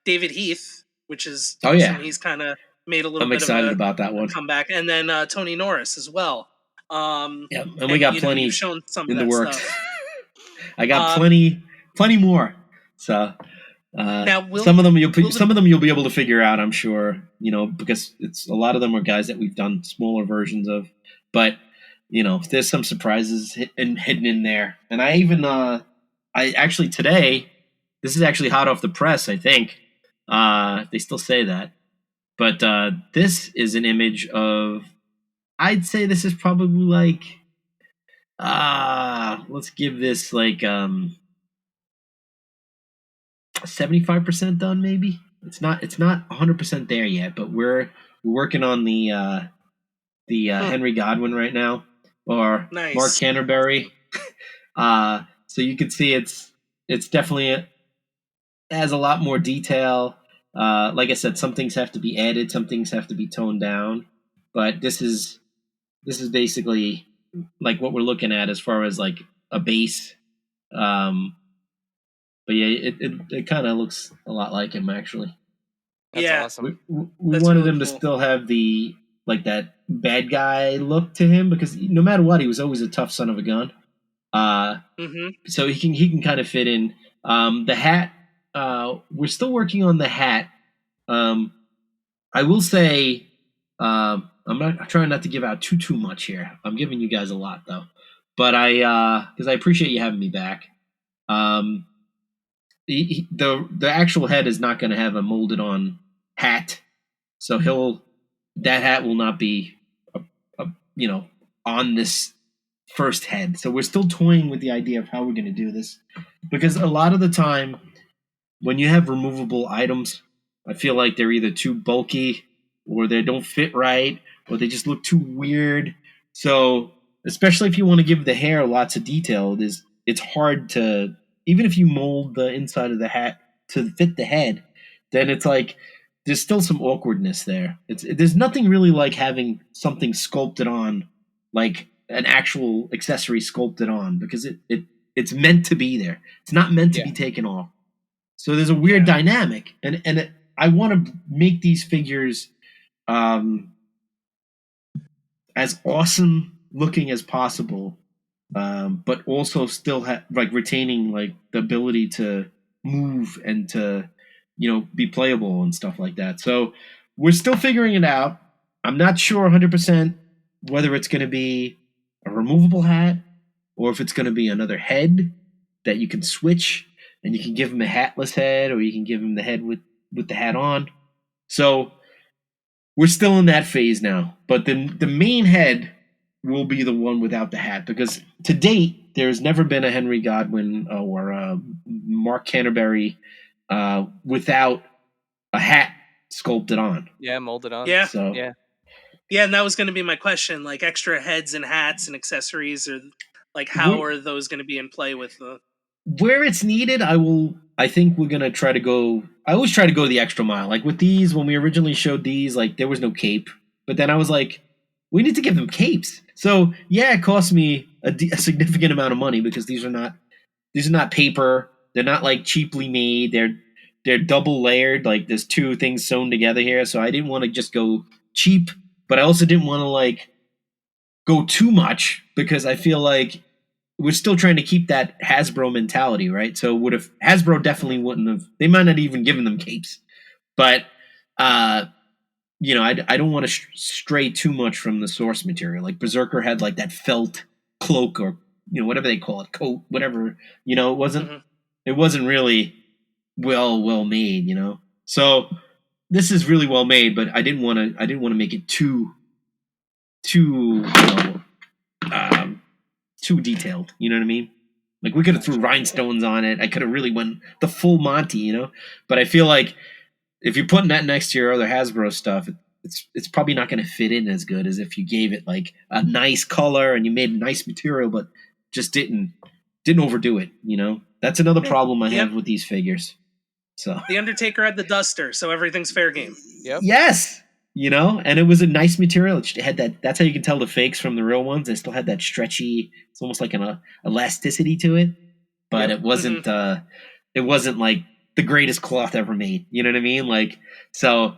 [SPEAKER 4] David Heath, which is awesome.
[SPEAKER 5] Yeah.
[SPEAKER 4] He's kind of made a little
[SPEAKER 5] I'm
[SPEAKER 4] bit
[SPEAKER 5] excited
[SPEAKER 4] of
[SPEAKER 5] about that one.
[SPEAKER 4] comeback, and then Tony Norris as well.
[SPEAKER 5] And we got plenty
[SPEAKER 4] you've shown some
[SPEAKER 5] in
[SPEAKER 4] of
[SPEAKER 5] the
[SPEAKER 4] that
[SPEAKER 5] works.
[SPEAKER 4] Stuff.
[SPEAKER 5] I got plenty more. So
[SPEAKER 4] now
[SPEAKER 5] some of them you'll be able to figure out, I'm sure, because it's a lot of them are guys that we've done smaller versions of, but there's some surprises hidden in there. And I even I actually today, this is actually hot off the press, I think. They still say that, but this is an image of, I'd say this is probably like let's give this like 75% done, maybe. It's not 100% there yet, but we're working on the Henry Godwin right now, or
[SPEAKER 4] nice.
[SPEAKER 5] Mark Canterbury. So you can see it's definitely has a lot more detail. Like I said, some things have to be added, some things have to be toned down, but this is basically like what we're looking at as far as like a base. But yeah, it kind of looks a lot like him, actually.
[SPEAKER 3] That's awesome.
[SPEAKER 5] We wanted him to still have the like that bad guy look to him, because no matter what, he was always a tough son of a gun. So he can kind of fit in. The hat, we're still working on the hat. I will say, I'm trying not to give out too much here. I'm giving you guys a lot though, but because I appreciate you having me back. The actual head is not going to have a molded on hat, so that hat will not be on this first head. So we're still toying with the idea of how we're going to do this, because a lot of the time when you have removable items, I feel like they're either too bulky, or they don't fit right, or they just look too weird. So especially if you want to give the hair lots of detail, it's hard to, even if you mold the inside of the hat to fit the head, then it's like there's still some awkwardness there. There's nothing really like having something sculpted on, like an actual accessory sculpted on, because it's meant to be there. It's not meant to be taken off. So there's a weird dynamic, and I want to make these figures as awesome looking as possible, but also still retaining like the ability to move and to be playable and stuff like that. So we're still figuring it out. I'm not sure 100% whether it's going to be a removable hat or if it's going to be another head that you can switch. and you can give him a hatless head, or you can give him the head with the hat on. So we're still in that phase now. But the main head will be the one without the hat, because to date there's never been a Henry Godwin or a Mark Canterbury without a hat sculpted on.
[SPEAKER 3] Yeah, molded on.
[SPEAKER 4] Yeah.
[SPEAKER 5] So
[SPEAKER 4] Yeah, and that was going to be my question. Like extra heads and hats and accessories, or like how are those going to be in play with the?
[SPEAKER 5] Where it's needed, I think we're gonna try to go. I always try to go the extra mile. Like with these, when we originally showed these, like there was no cape, but then I was like, we need to give them capes. So yeah, it cost me a significant amount of money, because these are not paper. They're not like cheaply made. They're double layered. Like there's two things sewn together here. So I didn't want to just go cheap, but I also didn't want to like go too much, because I feel like we're still trying to keep that Hasbro mentality, right? So Hasbro definitely wouldn't have, they might not even given them capes, but I don't want to stray too much from the source material. Like Berserker had like that felt cloak, or whatever they call it, coat, whatever. It wasn't really well made. So this is really well made, but I didn't want to make it too too detailed. You know what I mean? Like we could have threw rhinestones on it. I could have really went the full Monty, But I feel like if you're putting that next to your other Hasbro stuff, it's probably not going to fit in as good as if you gave it like a nice color and you made a nice material, but just didn't overdo it. That's another problem I have with these figures. So
[SPEAKER 4] the Undertaker had the duster, so everything's fair game.
[SPEAKER 3] Yep.
[SPEAKER 5] Yes. And it was a nice material. It had that's how you can tell the fakes from the real ones. They still had that stretchy, it's almost like an elasticity to it, but it wasn't it wasn't like the greatest cloth ever made. You know what I mean? Like, so,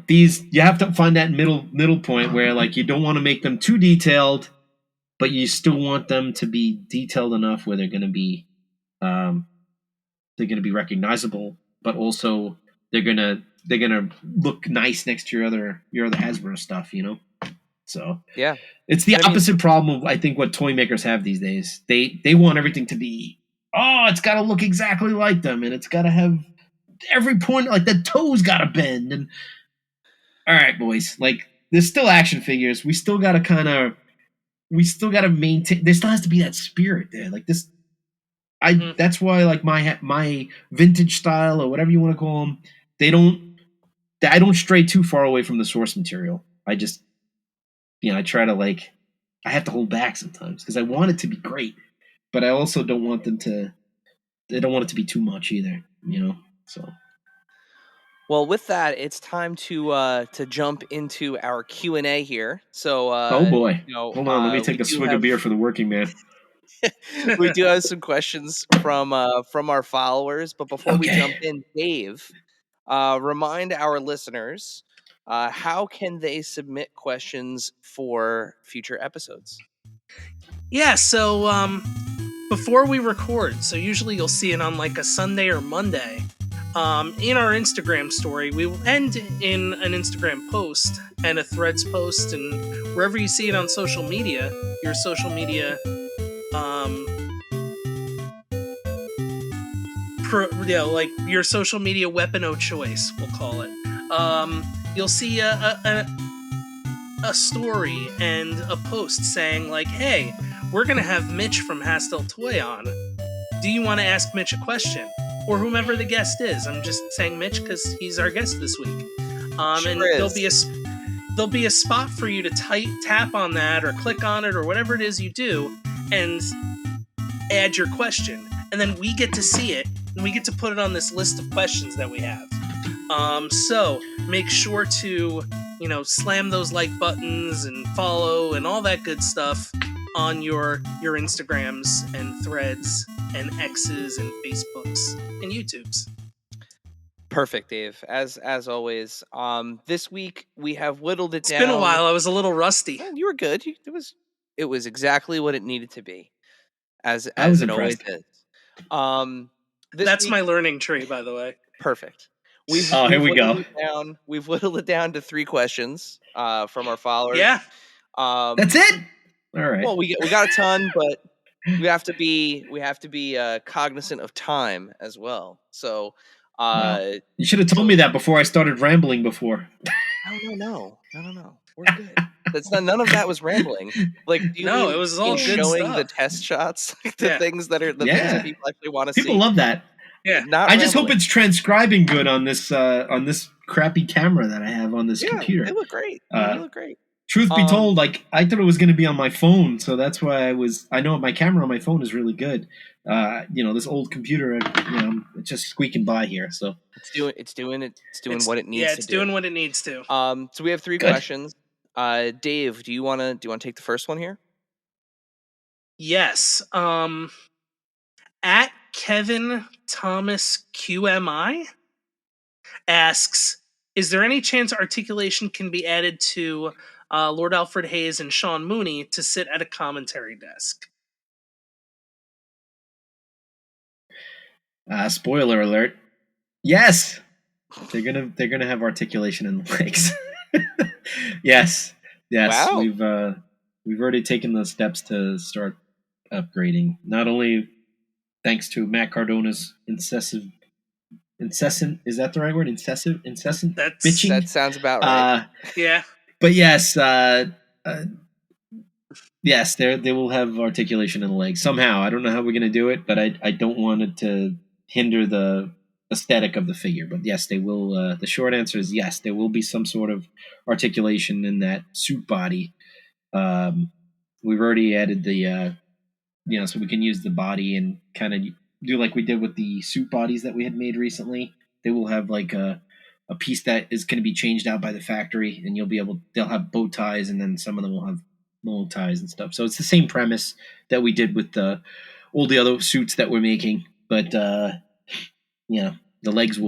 [SPEAKER 5] these, you have to find that middle point where like you don't want to make them too detailed, but you still want them to be detailed enough where they're going to be recognizable, but also they're gonna look nice next to your other Hasbro stuff, So
[SPEAKER 3] yeah,
[SPEAKER 5] it's the opposite problem of I think what toy makers have these days. They want everything to be, it's got to look exactly like them, and it's got to have every point, like the toes got to bend. And all right, boys, like there's still action figures. We still got to maintain. There still has to be that spirit there, like this. That's why like my vintage style or whatever you want to call them, I don't stray too far away from the source material. I just, I try to like, I have to hold back sometimes because I want it to be great, but I also don't want I don't want it to be too much either, so.
[SPEAKER 3] Well, with that, it's time to jump into our Q&A here. So,
[SPEAKER 5] oh boy, hold on, let me take a swig of beer for the working man.
[SPEAKER 3] We do have some questions from our followers, but before we jump in, Dave, remind our listeners how can they submit questions for future episodes?
[SPEAKER 4] Yeah, so before we record, so usually you'll see it on like a Sunday or Monday. In our Instagram story, we will end in an Instagram post and a Threads post, and wherever you see it on social media, your social media like your social media weapon of choice, we'll call it. You'll see a story and a post saying like, hey, we're going to have Mitch from Hasttel Toy on. Do you want to ask Mitch a question? Or whomever the guest is. I'm just saying Mitch because he's our guest this week. And there'll be a spot for you to tap on that or click on it or whatever it is you do and add your question. And then we get to see it and we get to put it on this list of questions that we have. So make sure to, slam those like buttons and follow and all that good stuff on your Instagrams and Threads and X's and Facebooks and YouTubes.
[SPEAKER 3] Perfect, Dave. As always. This week we have whittled it down.
[SPEAKER 4] It's been a while. I was a little rusty.
[SPEAKER 3] Well, you were good. It was exactly what it needed to be, as it always is.
[SPEAKER 4] That's my learning tree, by the way.
[SPEAKER 3] Perfect.
[SPEAKER 5] Here we go.
[SPEAKER 3] We've whittled it down to 3 questions from our followers.
[SPEAKER 4] Yeah.
[SPEAKER 5] That's it. All right.
[SPEAKER 3] Well, we got a ton, but we have to be cognizant of time as well. So,
[SPEAKER 5] Wow. You should have told me that before I started rambling before.
[SPEAKER 3] No. We're good. That's none of that was rambling. Like, do you
[SPEAKER 4] No,
[SPEAKER 3] mean
[SPEAKER 4] it was all good
[SPEAKER 3] showing the
[SPEAKER 4] stuff.
[SPEAKER 3] test shots, the
[SPEAKER 4] Yeah.
[SPEAKER 3] things that people actually want to see?
[SPEAKER 5] People love that.
[SPEAKER 4] Yeah.
[SPEAKER 3] Not
[SPEAKER 5] I just hope
[SPEAKER 3] rambling.
[SPEAKER 5] it's transcribing good on this crappy camera that I have on this computer.
[SPEAKER 3] They look great. They look great.
[SPEAKER 5] Truth be told, like I thought it was going to be on my phone, so that's why I know my camera on my phone is really good. This old computer, it's just squeaking by here. So
[SPEAKER 3] it's doing what it needs to do.
[SPEAKER 4] Yeah, it's doing what it needs to.
[SPEAKER 3] So we have 3 questions. Dave, do you want to take the first one here?
[SPEAKER 4] Yes. At Kevin Thomas QMI asks, is there any chance articulation can be added to Lord Alfred Hayes and Sean Mooney to sit at a commentary desk?
[SPEAKER 5] Spoiler alert. Yes. They're gonna have articulation in the legs. Yes.
[SPEAKER 3] Wow.
[SPEAKER 5] We've already taken the steps to start upgrading. Not only thanks to Matt Cardona's incessant, is that the right word? Incessant bitching?
[SPEAKER 3] That sounds about right.
[SPEAKER 4] Yeah.
[SPEAKER 5] But yes, yes, they will have articulation in the legs somehow. I don't know how we're gonna do it, but I don't want it to hinder the aesthetic of the figure. But yes, they will. The short answer is yes, there will be some sort of articulation in that suit body. We've already added the so we can use the body and kind of do like we did with the suit bodies that we had made recently. They will have like a piece that is going to be changed out by the factory, and they'll have bow ties, and then some of them will have long ties and stuff. So it's the same premise that we did with all the other suits that we're making, but the legs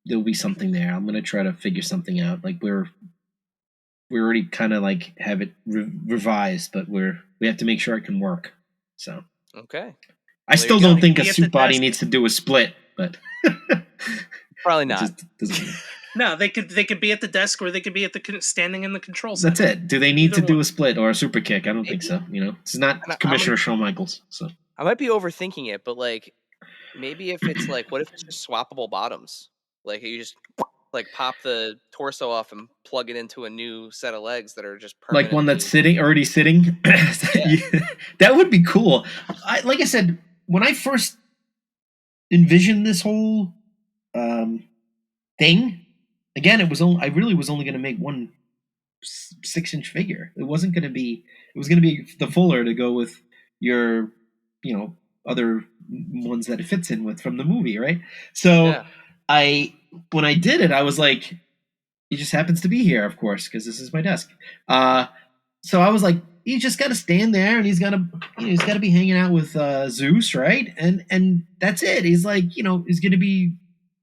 [SPEAKER 5] there'll be something there. I'm going to try to figure something out. Like we already kind of like have it revised, but we have to make sure it can work. So
[SPEAKER 3] okay.
[SPEAKER 5] I still don't think a suit body needs to do a split, but
[SPEAKER 3] probably not.
[SPEAKER 4] No, they could be at the desk, or they could be at the standing in the control center.
[SPEAKER 5] That's it. Do they need to do a split or a super kick? I don't think so. It's not Commissioner Shawn Michaels. So
[SPEAKER 3] I might be overthinking it, but like maybe if it's like, what if it's just swappable bottoms? Like you just like pop the torso off and plug it into a new set of legs that are just permanent.
[SPEAKER 5] Like one that's already sitting. That would be cool. Like I said, when I first envisioned this whole thing, again, I really was only going to make one 6-inch figure. It wasn't going to be. It was going to be the fuller to go with your, other ones that it fits in with from the movie, right? So when I did it, I was like, he just happens to be here, of course, because this is my desk. So I was like, he's just got to stand there, and he's got to be hanging out with Zeus, right? And that's it. He's like, he's going to be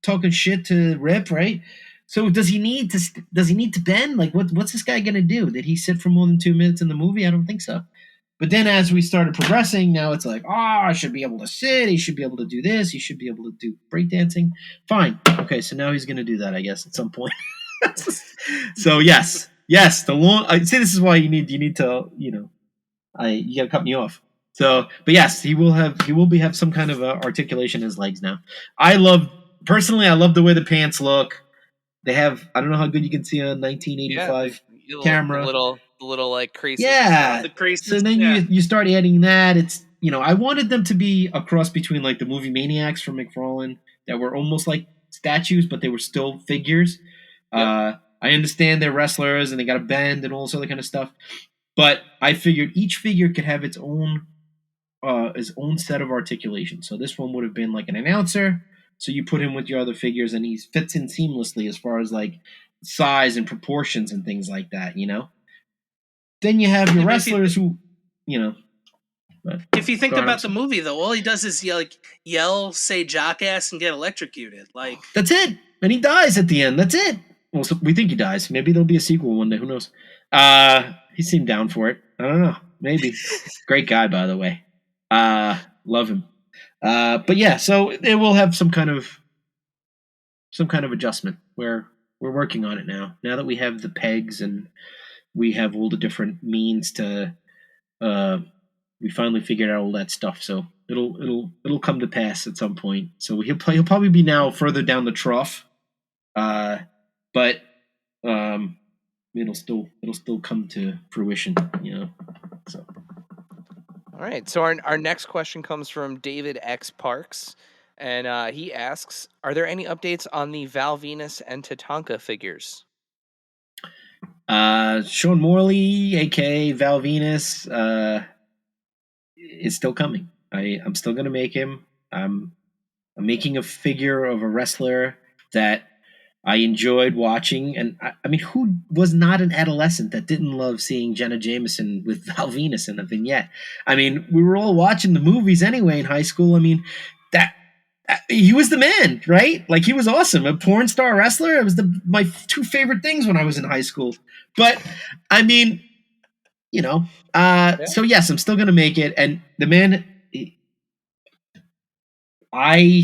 [SPEAKER 5] talking shit to Rip, right? So does he need to bend? Like, what's this guy going to do? Did he sit for more than 2 minutes in the movie? I don't think so. But then as we started progressing, now it's like, I should be able to sit. He should be able to do this. He should be able to do breakdancing. Fine. Okay, so now he's going to do that, I guess, at some point. So yes, the long. I say this is why you need to, you got to cut me off. So, but yes, he will have some kind of articulation in his legs now. I love the way the pants look. They have, I don't know how good you can see on 1985 camera.
[SPEAKER 3] The little like creases.
[SPEAKER 5] Yeah,
[SPEAKER 4] the creases.
[SPEAKER 5] So then you start adding that. It's I wanted them to be a cross between like the movie Maniacs from McFarlane that were almost like statues, but they were still figures. Yep. I understand they're wrestlers and they got to bend and all this other kind of stuff, but I figured each figure could have its own set of articulation. So this one would have been like an announcer. So you put him with your other figures, and he fits in seamlessly as far as like size and proportions and things like that. Then you have your wrestlers who,
[SPEAKER 4] if you think about the movie, though, all he does is yell, say jockass, and get electrocuted. Like
[SPEAKER 5] that's it, and he dies at the end. That's it. Well, so we think he dies. Maybe there'll be a sequel one day. Who knows? He seemed down for it. I don't know. Maybe. Great guy, by the way. Love him. But yeah, so it will have some kind of adjustment where we're working on it now. Now that we have the pegs and we have all the different means to we finally figured out all that stuff. So it'll come to pass at some point. So he'll probably be now further down the trough, but it'll still come to fruition. So.
[SPEAKER 3] All right. So our next question comes from David X Parks, and he asks, "Are there any updates on the Val Venus and Tatanka figures?"
[SPEAKER 5] Sean Morley, aka Val Venus, is still coming. I'm still gonna make him. I'm making a figure of a wrestler that I enjoyed watching, and I mean, who was not an adolescent that didn't love seeing Jenna Jameson with Val Venus in a vignette? I mean, we were all watching the movies anyway in high school. I mean, that he was the man, right? Like, he was awesome, a porn star wrestler. It was my two favorite things when I was in high school. But I mean, so yes, I'm still gonna make it, and the man, I'm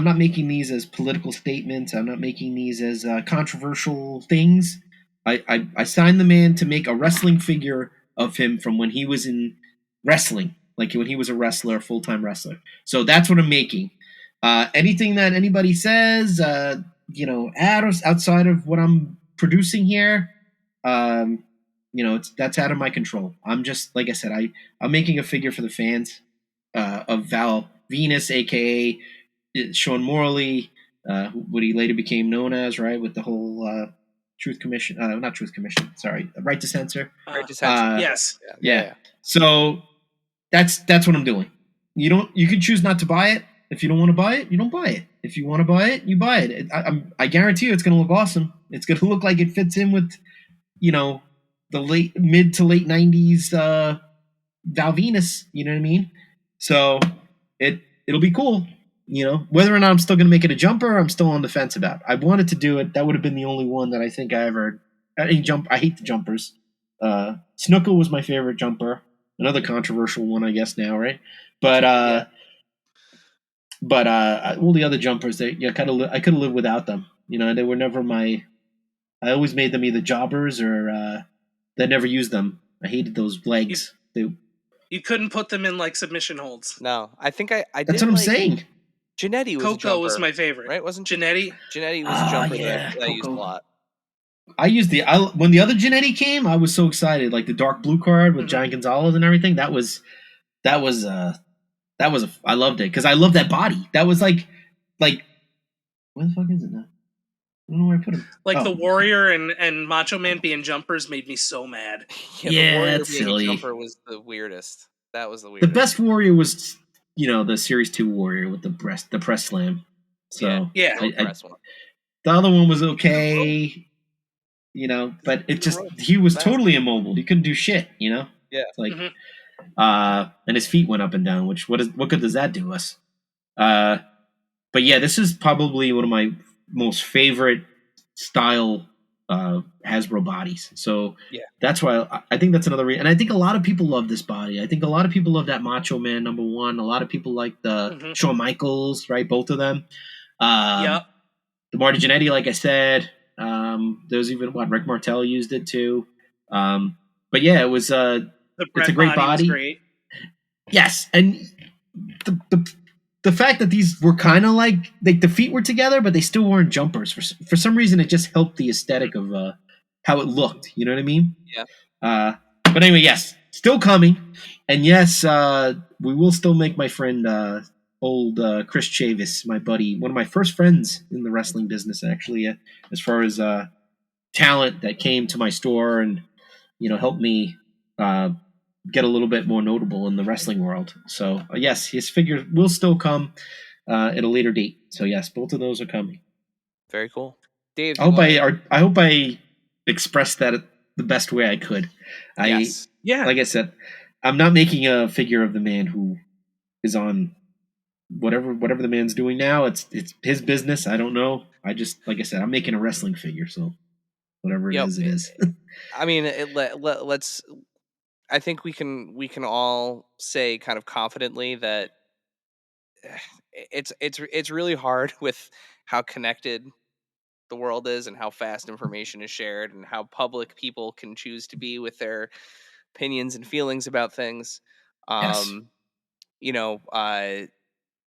[SPEAKER 5] not making these as political statements. I'm not making these as controversial things. I signed the man to make a wrestling figure of him from when he was in wrestling, like when he was a wrestler, a full-time wrestler. So that's what I'm making. Anything that anybody says, outside of what I'm producing here, that's out of my control. I'm just, like I said, I'm making a figure for the fans of Val Venus, aka Sean Morley, what he later became known as, right, with the whole Truth Commission, not Truth Commission, sorry, Right to Censor.
[SPEAKER 3] Right to Censor.
[SPEAKER 4] Yes.
[SPEAKER 5] Yeah. So that's what I'm doing. You can choose not to buy it. If you don't want to buy it, you don't buy it. If you want to buy it, you buy it. I guarantee you, it's going to look awesome. It's going to look like it fits in with, the mid to late '90s Val Venus. You know what I mean? So it'll be cool. Whether or not I'm still going to make it a jumper, I'm still on the fence about. I wanted to do it. That would have been the only one that I think I ever. I hate the jumpers. Snuka was my favorite jumper. Another controversial one, I guess now, right? But all the other jumpers, I could have lived without them. They were never my. I always made them either jobbers or they never used them. I hated those legs.
[SPEAKER 4] You couldn't put them in like submission holds.
[SPEAKER 3] No, I think I
[SPEAKER 5] That's what I'm saying.
[SPEAKER 3] Janetti was
[SPEAKER 4] Coco
[SPEAKER 3] a jumper,
[SPEAKER 4] was my favorite,
[SPEAKER 3] right? Wasn't
[SPEAKER 4] Janetti?
[SPEAKER 3] Janetti was a jumper
[SPEAKER 5] yeah,
[SPEAKER 3] that I used a
[SPEAKER 5] Coco.
[SPEAKER 3] lot.
[SPEAKER 5] I used when the other Janetti came, I was so excited. Like the dark blue card with Giant Gonzalez and everything. That was I loved it because I love that body. That was like where the fuck is it now? I don't know where I put him.
[SPEAKER 4] Like the Warrior and Macho Man being jumpers made me so mad.
[SPEAKER 3] Yeah, the Warrior
[SPEAKER 5] it's
[SPEAKER 3] being
[SPEAKER 5] silly.
[SPEAKER 3] a jumper was the weirdest. That was the
[SPEAKER 5] The
[SPEAKER 3] weirdest.
[SPEAKER 5] best Warrior was the Series 2 Warrior with the press slam. So
[SPEAKER 4] yeah.
[SPEAKER 5] The other one was okay. But he was totally immobile. He couldn't do shit.
[SPEAKER 3] Yeah.
[SPEAKER 5] It's like, and his feet went up and down. Which what good does that do us? But yeah, this is probably one of my most favorite style Hasbro bodies. So that's why I think that's another reason. And I think a lot of people love this body. I think a lot of people love that Macho Man #1. A lot of people like the Shawn Michaels, right? Both of them. The Marty Jannetty, like I said. There's even Rick Martel used it too. But yeah, it was it's a great body.
[SPEAKER 4] Great.
[SPEAKER 5] Yes, and the fact that these were kind of like the feet were together, but they still weren't jumpers. For some reason, it just helped the aesthetic of how it looked. You know what I mean?
[SPEAKER 3] Yeah.
[SPEAKER 5] But anyway, yes, still coming, and yes, we will still make my friend old Chris Chavis, my buddy, one of my first friends in the wrestling business, actually, as far as talent that came to my store and helped me get a little bit more notable in the wrestling world. So yes, his figure will still come at a later date. So yes, both of those are coming.
[SPEAKER 3] Very cool, Dave.
[SPEAKER 5] I hope I expressed that the best way I could.
[SPEAKER 3] Yes.
[SPEAKER 5] Like I said, I'm not making a figure of the man who is on whatever the man's doing now. It's his business. I don't know. I just, like I said, I'm making a wrestling figure. So whatever it is.
[SPEAKER 3] I mean, let's. I think we can all say kind of confidently that it's really hard with how connected the world is and how fast information is shared and how public people can choose to be with their opinions and feelings about things.
[SPEAKER 5] Yes.
[SPEAKER 3] You know,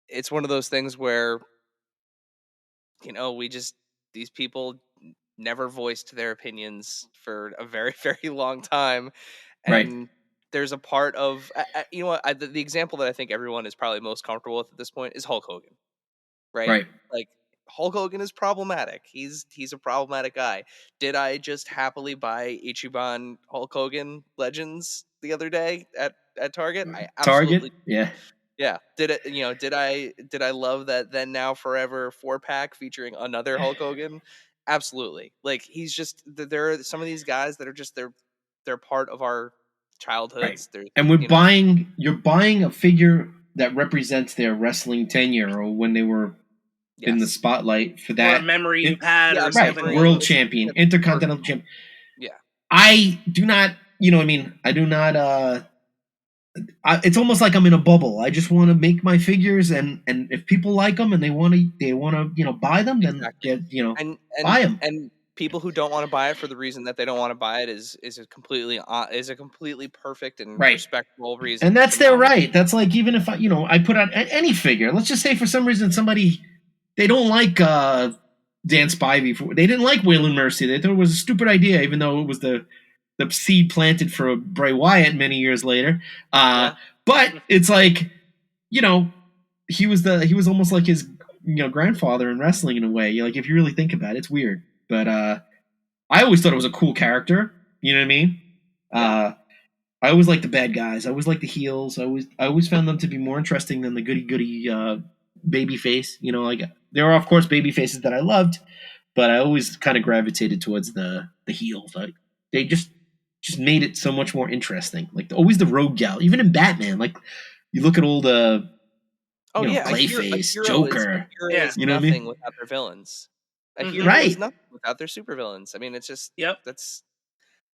[SPEAKER 3] it's one of those things where, these people never voiced their opinions for a very, very long time.
[SPEAKER 5] Right.
[SPEAKER 3] And there's a part of, you know what, the example that I think everyone is probably most comfortable with at this point is Hulk Hogan, right?
[SPEAKER 5] Right.
[SPEAKER 3] Like, Hulk Hogan is problematic. He's a problematic guy. Did I just happily buy Ichiban Hulk Hogan Legends the other day at Target? I
[SPEAKER 5] Target.
[SPEAKER 3] absolutely.
[SPEAKER 5] Yeah.
[SPEAKER 3] Yeah. Did I love that Then Now Forever 4-pack featuring another Hulk Hogan? Absolutely. Like, he's just there are some of these guys that are just they're part of our
[SPEAKER 5] Right.
[SPEAKER 3] childhoods. They're
[SPEAKER 5] And you're buying a figure that represents their wrestling tenure or when they were in the
[SPEAKER 3] yes.
[SPEAKER 5] spotlight for
[SPEAKER 4] Or a
[SPEAKER 5] that.
[SPEAKER 4] memory you had
[SPEAKER 3] Yeah,
[SPEAKER 4] or
[SPEAKER 3] a
[SPEAKER 5] Right.
[SPEAKER 4] something.
[SPEAKER 3] memory.
[SPEAKER 5] World
[SPEAKER 3] It's
[SPEAKER 5] champion,
[SPEAKER 3] a
[SPEAKER 5] intercontinental
[SPEAKER 3] perfect.
[SPEAKER 5] champion.
[SPEAKER 3] Yeah.
[SPEAKER 5] I do not, I do not, it's almost like I'm in a bubble. I just want to make my figures, and if people like them and they want to, buy them, then
[SPEAKER 3] Exactly. And
[SPEAKER 5] buy them.
[SPEAKER 3] and people who don't want to buy it for the reason that they don't want to buy it is a completely perfect and
[SPEAKER 5] Right.
[SPEAKER 3] respectable
[SPEAKER 5] And
[SPEAKER 3] reason
[SPEAKER 5] that's
[SPEAKER 3] to
[SPEAKER 5] their
[SPEAKER 3] not.
[SPEAKER 5] right. That's like, even if I put out any figure. Let's just say for some reason they don't like Dan Spivey. They didn't like Waylon Mercy. They thought it was a stupid idea, even though it was the seed planted for Bray Wyatt many years later.
[SPEAKER 3] Yeah.
[SPEAKER 5] But it's like, he was almost like his grandfather in wrestling in a way. Like, if you really think about it, it's weird. But I always thought it was a cool character. You know what I mean?
[SPEAKER 3] Yeah.
[SPEAKER 5] I always liked the bad guys. I always liked the heels. I always found them to be more interesting than the goody baby face. Like, there are of course baby faces that I loved, but I always kind of gravitated towards the heels. Like, they just made it so much more interesting. Like, always the rogue gal, even in Batman. Like, you look at old
[SPEAKER 3] Oh yeah,
[SPEAKER 5] Clayface,
[SPEAKER 3] a
[SPEAKER 5] Joker.
[SPEAKER 3] hero
[SPEAKER 4] Yeah.
[SPEAKER 3] is
[SPEAKER 5] You know what I mean?
[SPEAKER 3] nothing without their villains. A
[SPEAKER 4] Mhm.
[SPEAKER 3] hero is
[SPEAKER 5] Right.
[SPEAKER 3] nothing without their supervillains. I mean, it's just
[SPEAKER 4] Yep.
[SPEAKER 3] that's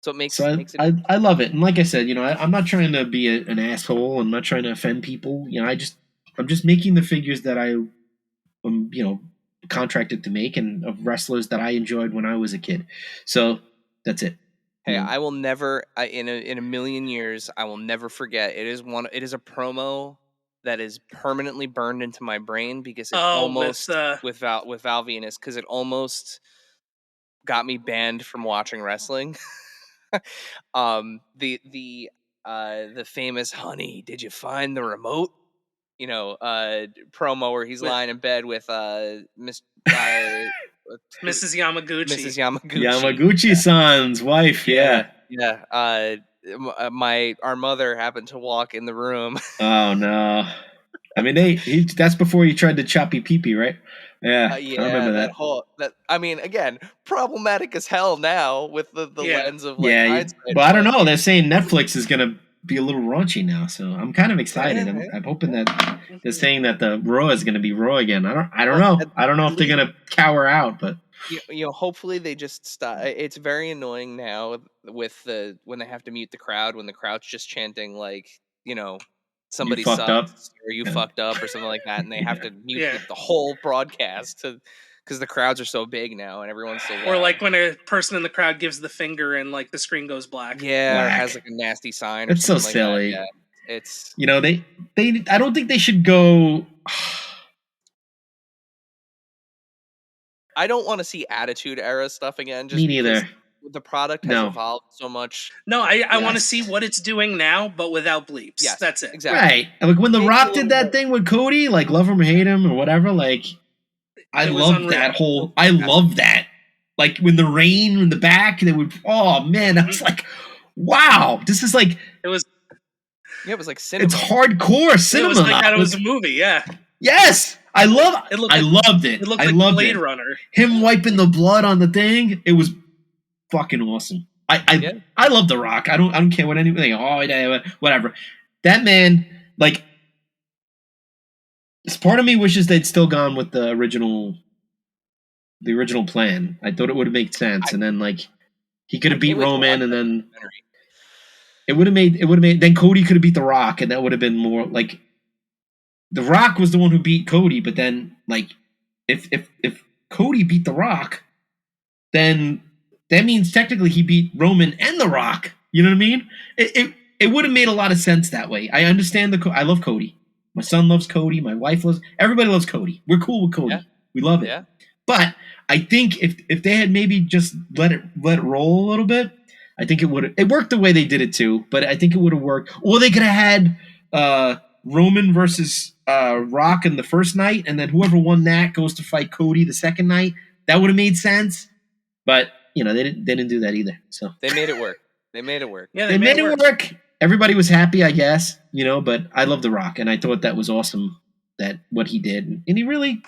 [SPEAKER 3] what makes
[SPEAKER 5] So
[SPEAKER 3] makes it.
[SPEAKER 5] I love it, and like I said, I'm not trying to be an asshole. I'm not trying to offend people. I'm just making the figures that I am contracted to make, and of wrestlers that I enjoyed when I was a kid. So that's it.
[SPEAKER 3] Hey, I will never in a million years I will never forget. It is a promo that is permanently burned into my brain because it
[SPEAKER 4] Oh,
[SPEAKER 3] almost with Val Venus, because it almost got me banned from watching wrestling. The famous "Honey, did you find the remote?" Promo where he's
[SPEAKER 4] With-
[SPEAKER 3] lying in bed with Miss
[SPEAKER 4] Mrs. Yamaguchi.
[SPEAKER 3] Mrs. Yamaguchi.
[SPEAKER 5] Yamaguchi-san's wife. Yeah.
[SPEAKER 3] Yeah. Our mother happened to walk in the room.
[SPEAKER 5] Oh no. I mean, that's before you tried the choppy pee-pee, right? Yeah, I remember that.
[SPEAKER 3] I mean, again, problematic as hell now with the
[SPEAKER 4] Yeah.
[SPEAKER 3] lens of like
[SPEAKER 5] Yeah,
[SPEAKER 3] hindsight.
[SPEAKER 5] but I don't
[SPEAKER 3] but
[SPEAKER 5] know. They're saying Netflix is gonna be a little raunchy now, so I'm kind of excited.
[SPEAKER 3] Yeah,
[SPEAKER 5] I'm hoping that they're saying that the Raw is gonna be Raw again. I don't
[SPEAKER 3] Well,
[SPEAKER 5] know.
[SPEAKER 3] at-
[SPEAKER 5] I don't know
[SPEAKER 3] at
[SPEAKER 5] if they're gonna cower out, but
[SPEAKER 3] hopefully they just stop. It's very annoying now with when they have to mute the crowd when the crowd's just chanting like,
[SPEAKER 5] you
[SPEAKER 3] somebody
[SPEAKER 5] fucked up.
[SPEAKER 3] sucks or you
[SPEAKER 5] Yeah.
[SPEAKER 3] fucked up or something like that, and they have to mute
[SPEAKER 4] Yeah.
[SPEAKER 3] the whole broadcast because the crowds are so big now and everyone's so
[SPEAKER 4] Or
[SPEAKER 3] loud.
[SPEAKER 4] like when a person in the crowd gives the finger and like the screen goes black.
[SPEAKER 3] Yeah, or
[SPEAKER 5] Whack.
[SPEAKER 3] has like a nasty sign or
[SPEAKER 5] It's so
[SPEAKER 3] something like
[SPEAKER 5] silly.
[SPEAKER 3] that. Yeah, it's
[SPEAKER 5] They I don't think they should go.
[SPEAKER 3] I don't want to see Attitude Era stuff again. Just
[SPEAKER 5] Me
[SPEAKER 3] because
[SPEAKER 5] neither.
[SPEAKER 3] the product has
[SPEAKER 5] No.
[SPEAKER 3] evolved so much.
[SPEAKER 4] No, I want to
[SPEAKER 5] Yes.
[SPEAKER 4] see what it's doing now, but without bleeps.
[SPEAKER 3] Yes,
[SPEAKER 4] That's it.
[SPEAKER 3] exactly.
[SPEAKER 5] Right. Like when The
[SPEAKER 3] Maybe a
[SPEAKER 5] Rock
[SPEAKER 3] little
[SPEAKER 5] did that
[SPEAKER 3] more-
[SPEAKER 5] thing with Cody, like love him or hate him or whatever, like I
[SPEAKER 4] It was
[SPEAKER 5] love
[SPEAKER 4] unreal.
[SPEAKER 5] that whole I love that. Like when the rain in the back, they would I was like, wow, this is like
[SPEAKER 3] Yeah, it was like cinema.
[SPEAKER 5] it's hardcore cinema.
[SPEAKER 4] It was like
[SPEAKER 5] now.
[SPEAKER 4] that it was a movie, yeah.
[SPEAKER 5] Yes. I loved
[SPEAKER 4] It looked
[SPEAKER 5] I
[SPEAKER 4] like-
[SPEAKER 5] loved it.
[SPEAKER 4] It looked
[SPEAKER 5] I
[SPEAKER 4] like
[SPEAKER 5] loved
[SPEAKER 4] Blade
[SPEAKER 5] it.
[SPEAKER 4] Runner.
[SPEAKER 5] Him wiping the blood on the thing, it was fucking awesome. I love The Rock. I don't care what anything. Whatever. That man, like, part of me wishes they'd still gone with the original plan. I thought it would have made sense, and then like he could have beat
[SPEAKER 3] can't wait to
[SPEAKER 5] Roman,
[SPEAKER 3] watch
[SPEAKER 5] and
[SPEAKER 3] that
[SPEAKER 5] then
[SPEAKER 3] documentary.
[SPEAKER 5] it would have made. Then Cody could have beat The Rock, and that would have been more like The Rock was the one who beat Cody. But then, like, if Cody beat The Rock, then that means technically he beat Roman and The Rock. You know what I mean? It would have made a lot of sense that way. I understand I love Cody. My son loves Cody. My wife loves. Everybody loves Cody. We're cool with Cody.
[SPEAKER 3] Yeah.
[SPEAKER 5] We love it.
[SPEAKER 3] Yeah.
[SPEAKER 5] But I think if they had maybe just let it roll a little bit, I think it would. It worked the way they did it too. But I think it would have worked. Or they could have had Roman versus Rock in the first night, and then whoever won that goes to fight Cody the second night. That would have made sense. But they didn't do that either. So
[SPEAKER 3] they made it work. They made it work.
[SPEAKER 4] Yeah,
[SPEAKER 5] they made it work. Everybody was happy, I guess. But I love The Rock, and I thought that was awesome. That what he did, and he really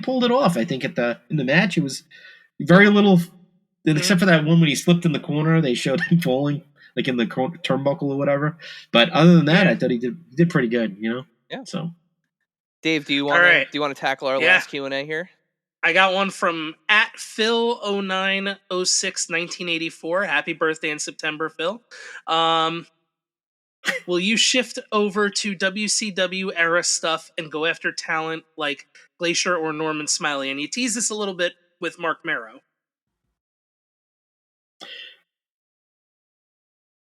[SPEAKER 5] pulled it off. I think in the match, it was very little, except for that one when he slipped in the corner. They showed him falling, like in the turnbuckle or whatever. But other than that, I thought he did pretty good.
[SPEAKER 3] Yeah.
[SPEAKER 5] So,
[SPEAKER 3] Dave, do you want to tackle our last Q&A here?
[SPEAKER 4] I got one from @Phil09061984. Happy birthday in September, Phil. Will you shift over to WCW era stuff and go after talent like Glacier or Norman Smiley? And you tease this a little bit with Mark Marrow.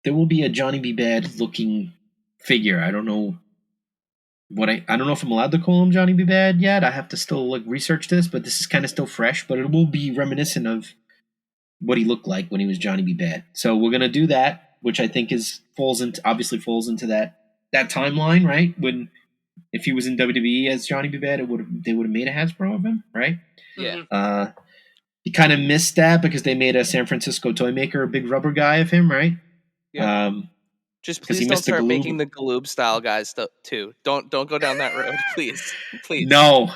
[SPEAKER 5] There will be a Johnny B. Bad looking figure. I don't know I don't know if I'm allowed to call him Johnny B. Bad yet. I have to still research this, but this is kind of still fresh. But it will be reminiscent of what he looked like when he was Johnny B. Bad. So we're gonna do that, which I think falls into that timeline, right? If he was in WWE as Johnny B. Bad, they would have made a Hasbro of him, right?
[SPEAKER 3] Yeah.
[SPEAKER 5] He kind of missed that because they made a San Francisco toy maker a big rubber guy of him, right?
[SPEAKER 3] Yeah. Just please don't start making the Galoob style guys too. Don't go down that road, please.
[SPEAKER 5] No,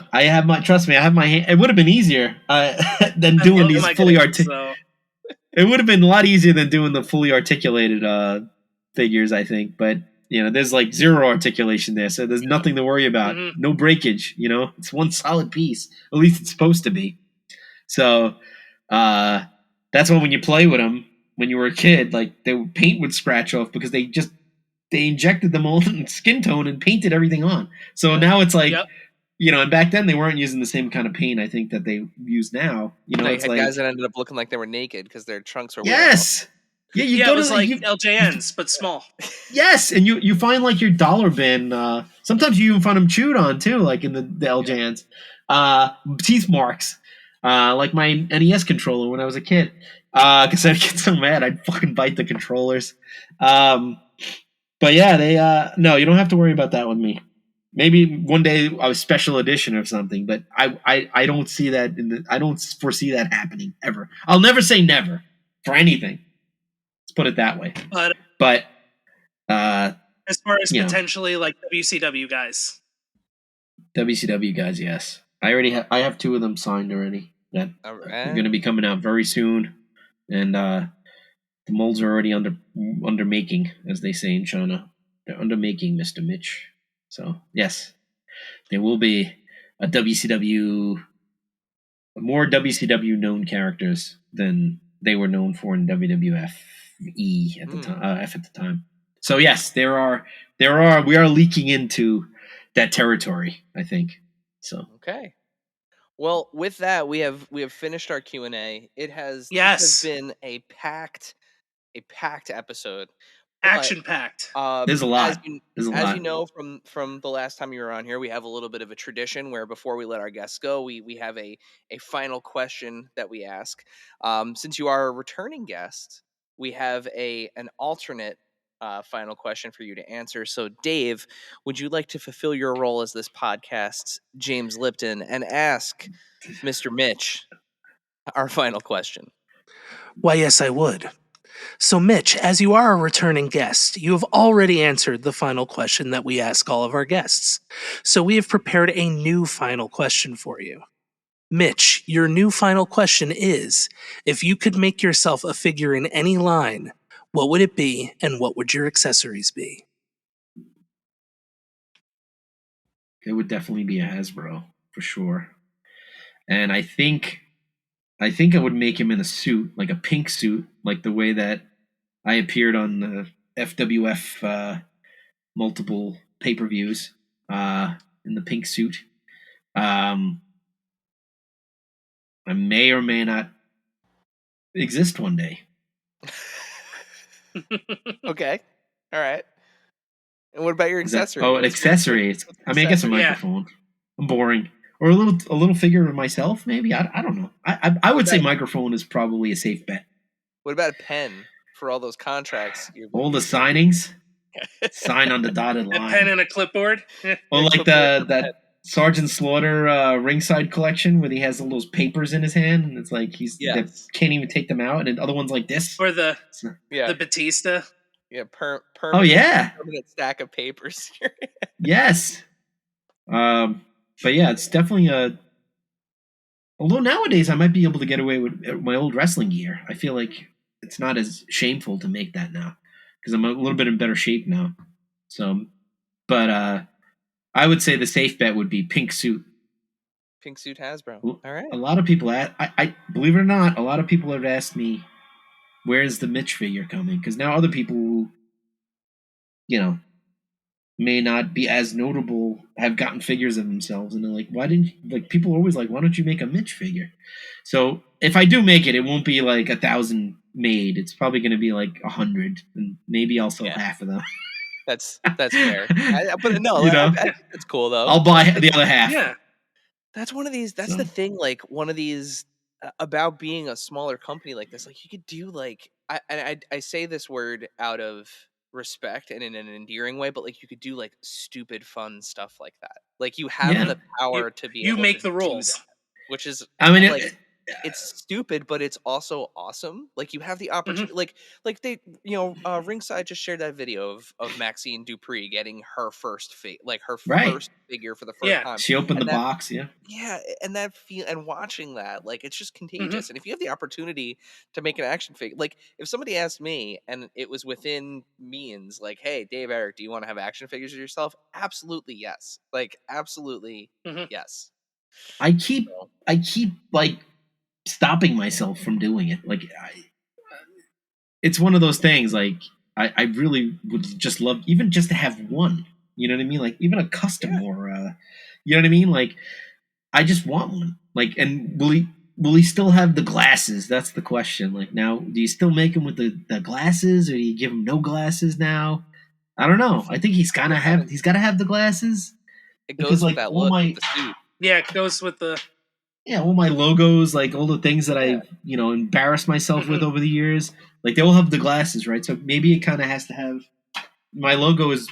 [SPEAKER 5] trust me, I have my hand. It would have been easier than doing these fully articulated. It would have been a lot easier than doing the fully articulated figures, I think. But there's zero articulation there, so there's nothing to worry about.
[SPEAKER 4] Mm-hmm.
[SPEAKER 5] No breakage. It's one solid piece. At least it's supposed to be. So that's why when you play with them. When you were a kid, paint would scratch off because they injected them all in skin tone and painted everything on. So now it's and back then they weren't using the same kind of paint I think that they use now.
[SPEAKER 3] It's guys that ended up looking like they were naked because their trunks were
[SPEAKER 5] yes. Yeah,
[SPEAKER 4] it was LJNs but small.
[SPEAKER 5] Yes, and you find your dollar bin. Sometimes you even find them chewed on too, like in the LJNs. Teeth marks, like my NES controller when I was a kid. Because I'd get so mad, I'd fucking bite the controllers. But yeah, they no, you don't have to worry about that with me. Maybe one day a special edition or something, but I don't see that I don't foresee that happening ever. I'll never say never for anything. Let's put it that way. But
[SPEAKER 4] as far as potentially WCW guys.
[SPEAKER 5] WCW guys, yes. I have 2 of them signed already that are going to be coming out very soon. And the molds are already under making, as they say in China. They're under making, Mr. Mitch. So yes, there will be more WCW known characters than they were known for in WWF at the time. F at the time. So yes, we are leaking into that territory, I think. So
[SPEAKER 3] okay. Well, with that, we have finished our Q&A. It has been a packed episode.
[SPEAKER 4] Action packed.
[SPEAKER 5] There's a lot.
[SPEAKER 3] As you know from the last time you were on here, we have a little bit of a tradition where before we let our guests go, we have a final question that we ask. Since you are a returning guest, we have an alternate final question for you to answer. So, Dave, would you like to fulfill your role as this podcast's James Lipton and ask Mr. Mitch our final question?
[SPEAKER 4] Why, yes, I would. So, Mitch, as you are a returning guest, you have already answered the final question that we ask all of our guests. So, we have prepared a new final question for you. Mitch, your new final question is, if you could make yourself a figure in any line, what would it be and what would your accessories be?
[SPEAKER 5] It would definitely be a Hasbro, for sure. And I think I would make him in a suit, like a pink suit, like the way that I appeared on the FWF multiple pay-per-views in the pink suit. I may or may not exist one day.
[SPEAKER 3] Okay. All right. And what about your accessory?
[SPEAKER 5] An accessory.
[SPEAKER 3] What's
[SPEAKER 5] I mean, I guess a
[SPEAKER 3] accessory?
[SPEAKER 5] microphone. I'm boring. Or a little figure of myself, maybe. I don't know. I would say microphone is probably a safe bet.
[SPEAKER 3] What about a pen for all those contracts?
[SPEAKER 5] All the signings, sign on the dotted line.
[SPEAKER 4] A pen and a clipboard.
[SPEAKER 5] Or like that Sergeant Slaughter ringside collection where he has all those papers in his hand, and it's like they can't even take them out, and other ones like this.
[SPEAKER 4] Or the Batista.
[SPEAKER 3] Yeah, permanent.
[SPEAKER 5] Oh yeah,
[SPEAKER 3] permanent stack of papers.
[SPEAKER 5] Yes. But yeah, it's definitely a. Although nowadays I might be able to get away with my old wrestling gear. I feel like it's not as shameful to make that now because I'm a little bit in better shape now. So, but I would say the safe bet would be pink suit.
[SPEAKER 3] Pink suit Hasbro. All right.
[SPEAKER 5] A lot of people, I believe it or not, a lot of people have asked me, "Where's the Mitch figure coming?" Because now other people, may not be as notable, have gotten figures of themselves, and they're like, "Why didn't you?" Like people are always like, "Why don't you make a Mitch figure?" So if I do make it, it won't be like 1,000 made. It's probably going to be like 100, and maybe I'll sell half of them.
[SPEAKER 3] That's fair. But no, I think that's cool though.
[SPEAKER 5] I'll buy the other half.
[SPEAKER 4] Yeah,
[SPEAKER 3] that's one of these. That's the thing. Like one of these about being a smaller company like this. Like you could do like I say this word out of respect and in an endearing way, but like you could do like stupid fun stuff like that. Like you have the power to be.
[SPEAKER 4] You
[SPEAKER 3] able
[SPEAKER 4] make
[SPEAKER 3] to
[SPEAKER 4] the rules,
[SPEAKER 3] which is
[SPEAKER 5] I mean,
[SPEAKER 3] like. It's stupid, but it's also awesome. Like you have the opportunity, like they, Ringside just shared that video of Maxine Dupree getting her first first figure for the first time.
[SPEAKER 5] She opened the box,
[SPEAKER 3] yeah, and and watching that, like it's just contagious. And if you have the opportunity to make an action figure, like if somebody asked me and it was within means, like, hey, Dave, Eric, do you want to have action figures of yourself? Absolutely yes. Like absolutely yes.
[SPEAKER 5] I keep like stopping myself from doing it. Like it's one of those things. Like I really would just love even just to have one. You know what I mean? Like even a custom or you know what I mean? Like I just want one. Like, and will he still have the glasses? That's the question. Like now, do you still make him with the glasses, or do you give him no glasses now? I don't know. I think he's got to have the glasses.
[SPEAKER 3] It goes with that look with the suit.
[SPEAKER 4] Yeah, it goes with the.
[SPEAKER 5] Yeah, all my logos, like all the things that I've embarrassed myself with over the years, like they all have the glasses, right? So maybe it kind of has to have. My logo has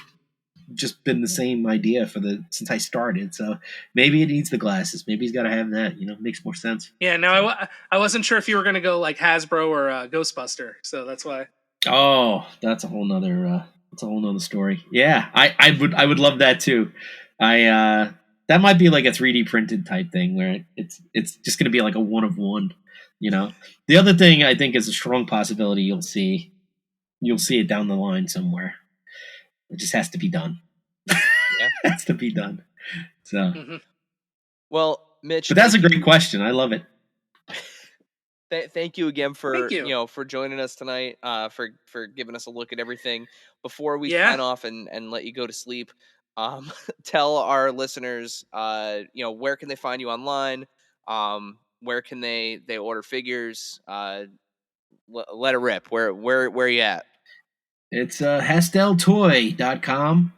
[SPEAKER 5] just been the same idea since I started, so maybe it needs the glasses. Maybe he's got to have that. Makes more sense.
[SPEAKER 4] Yeah, no, I wasn't sure if you were going to go like Hasbro or Ghostbuster, so that's why.
[SPEAKER 5] Oh, that's a whole nother story. Yeah, I would love that too. That might be like a 3D printed type thing where it's just going to be like a one of one. The other thing I think is a strong possibility you'll see it down the line somewhere. It just has to be done. Yeah, has to be done. So,
[SPEAKER 3] well, Mitch,
[SPEAKER 5] but that's a great question. I love it.
[SPEAKER 3] Thank you again for for joining us tonight. For giving us a look at everything. Before we sign off and let you go to sleep, tell our listeners, where can they find you online? Where can they order figures? Let it rip. Where are you at?
[SPEAKER 5] It's HasttelToy.com.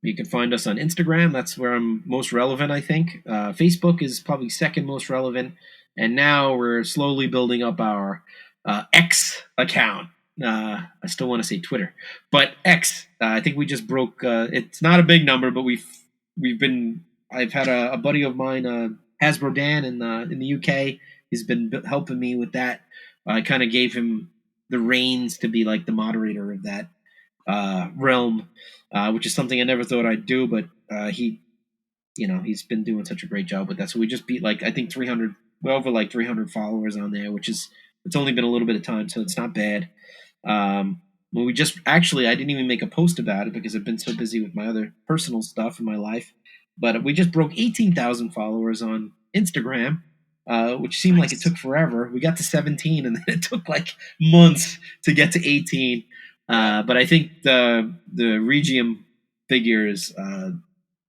[SPEAKER 5] You can find us on Instagram. That's where I'm most relevant, I think. Facebook is probably second most relevant. And now we're slowly building up our X account. I still want to say Twitter, but X. I think we just broke. It's not a big number, but I've had a buddy of mine, Hasbro Dan, in the UK. He's been helping me with that. I kind of gave him the reins to be like the moderator of that realm, which is something I never thought I'd do, but he's been doing such a great job with that. So we just beat I think 300, well over 300 followers on there, it's only been a little bit of time, so it's not bad. We just I didn't even make a post about it because I've been so busy with my other personal stuff in my life, but we just broke 18,000 followers on Instagram. Which seemed like it took forever. We got to 17, and then it took months to get to 18. But I think the Regium figures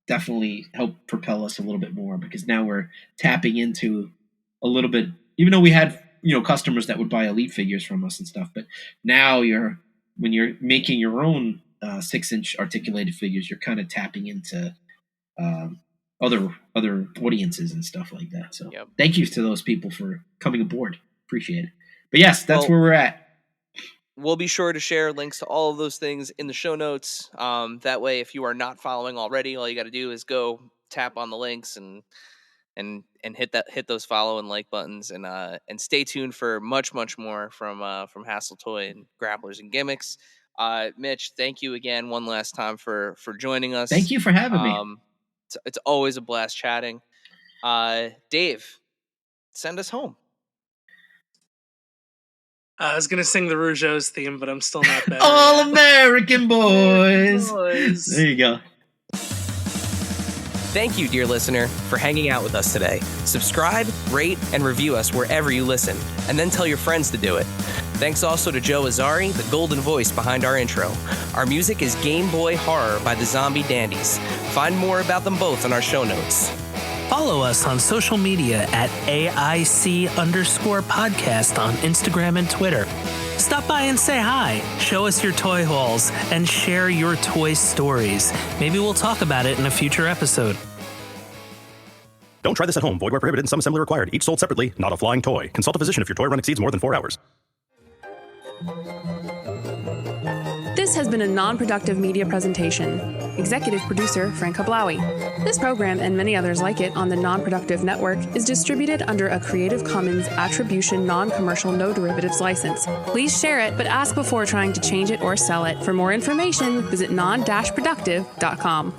[SPEAKER 5] definitely helped propel us a little bit more because now we're tapping into a little bit. Even though we had customers that would buy Elite figures from us and stuff. But now when you're making your own 6-inch articulated figures, you're kind of tapping into other audiences and stuff like that. So Thank you to those people for coming aboard. Appreciate it. But yes, that's where we're at.
[SPEAKER 3] We'll be sure to share links to all of those things in the show notes. That way, if you are not following already, all you got to do is go tap on the links and hit those follow and like buttons, and stay tuned for much more from Hasttel Toy and Grapplers and Gimmicks. Mitch, thank you again one last time for joining us.
[SPEAKER 5] Thank you for having me.
[SPEAKER 3] It's always a blast chatting. Dave, send us home.
[SPEAKER 4] I was going to sing the Rougeau's theme, but I'm still not better.
[SPEAKER 5] All American boys. There you go.
[SPEAKER 3] Thank you, dear listener, for hanging out with us today. Subscribe, rate, and review us wherever you listen, and then tell your friends to do it. Thanks also to Joe Azari, the golden voice behind our intro. Our music is Game Boy Horror by the Zombie Dandies. Find more about them both in our show notes.
[SPEAKER 8] Follow us on social media at AIC_podcast on Instagram and Twitter. Stop by and say hi, show us your toy hauls, and share your toy stories. Maybe we'll talk about it in a future episode.
[SPEAKER 2] Don't try this at home. Void where prohibited and some assembly required. Each sold separately, not a flying toy. Consult a physician if your toy run exceeds more than 4 hours.
[SPEAKER 9] This has been a non-productive media presentation. Executive producer Frank Hablawi. This program and many others like it on the Non-Productive Network is distributed under a Creative Commons Attribution Non-Commercial No Derivatives license. Please share it, but ask before trying to change it or sell it. For more information, visit non-productive.com.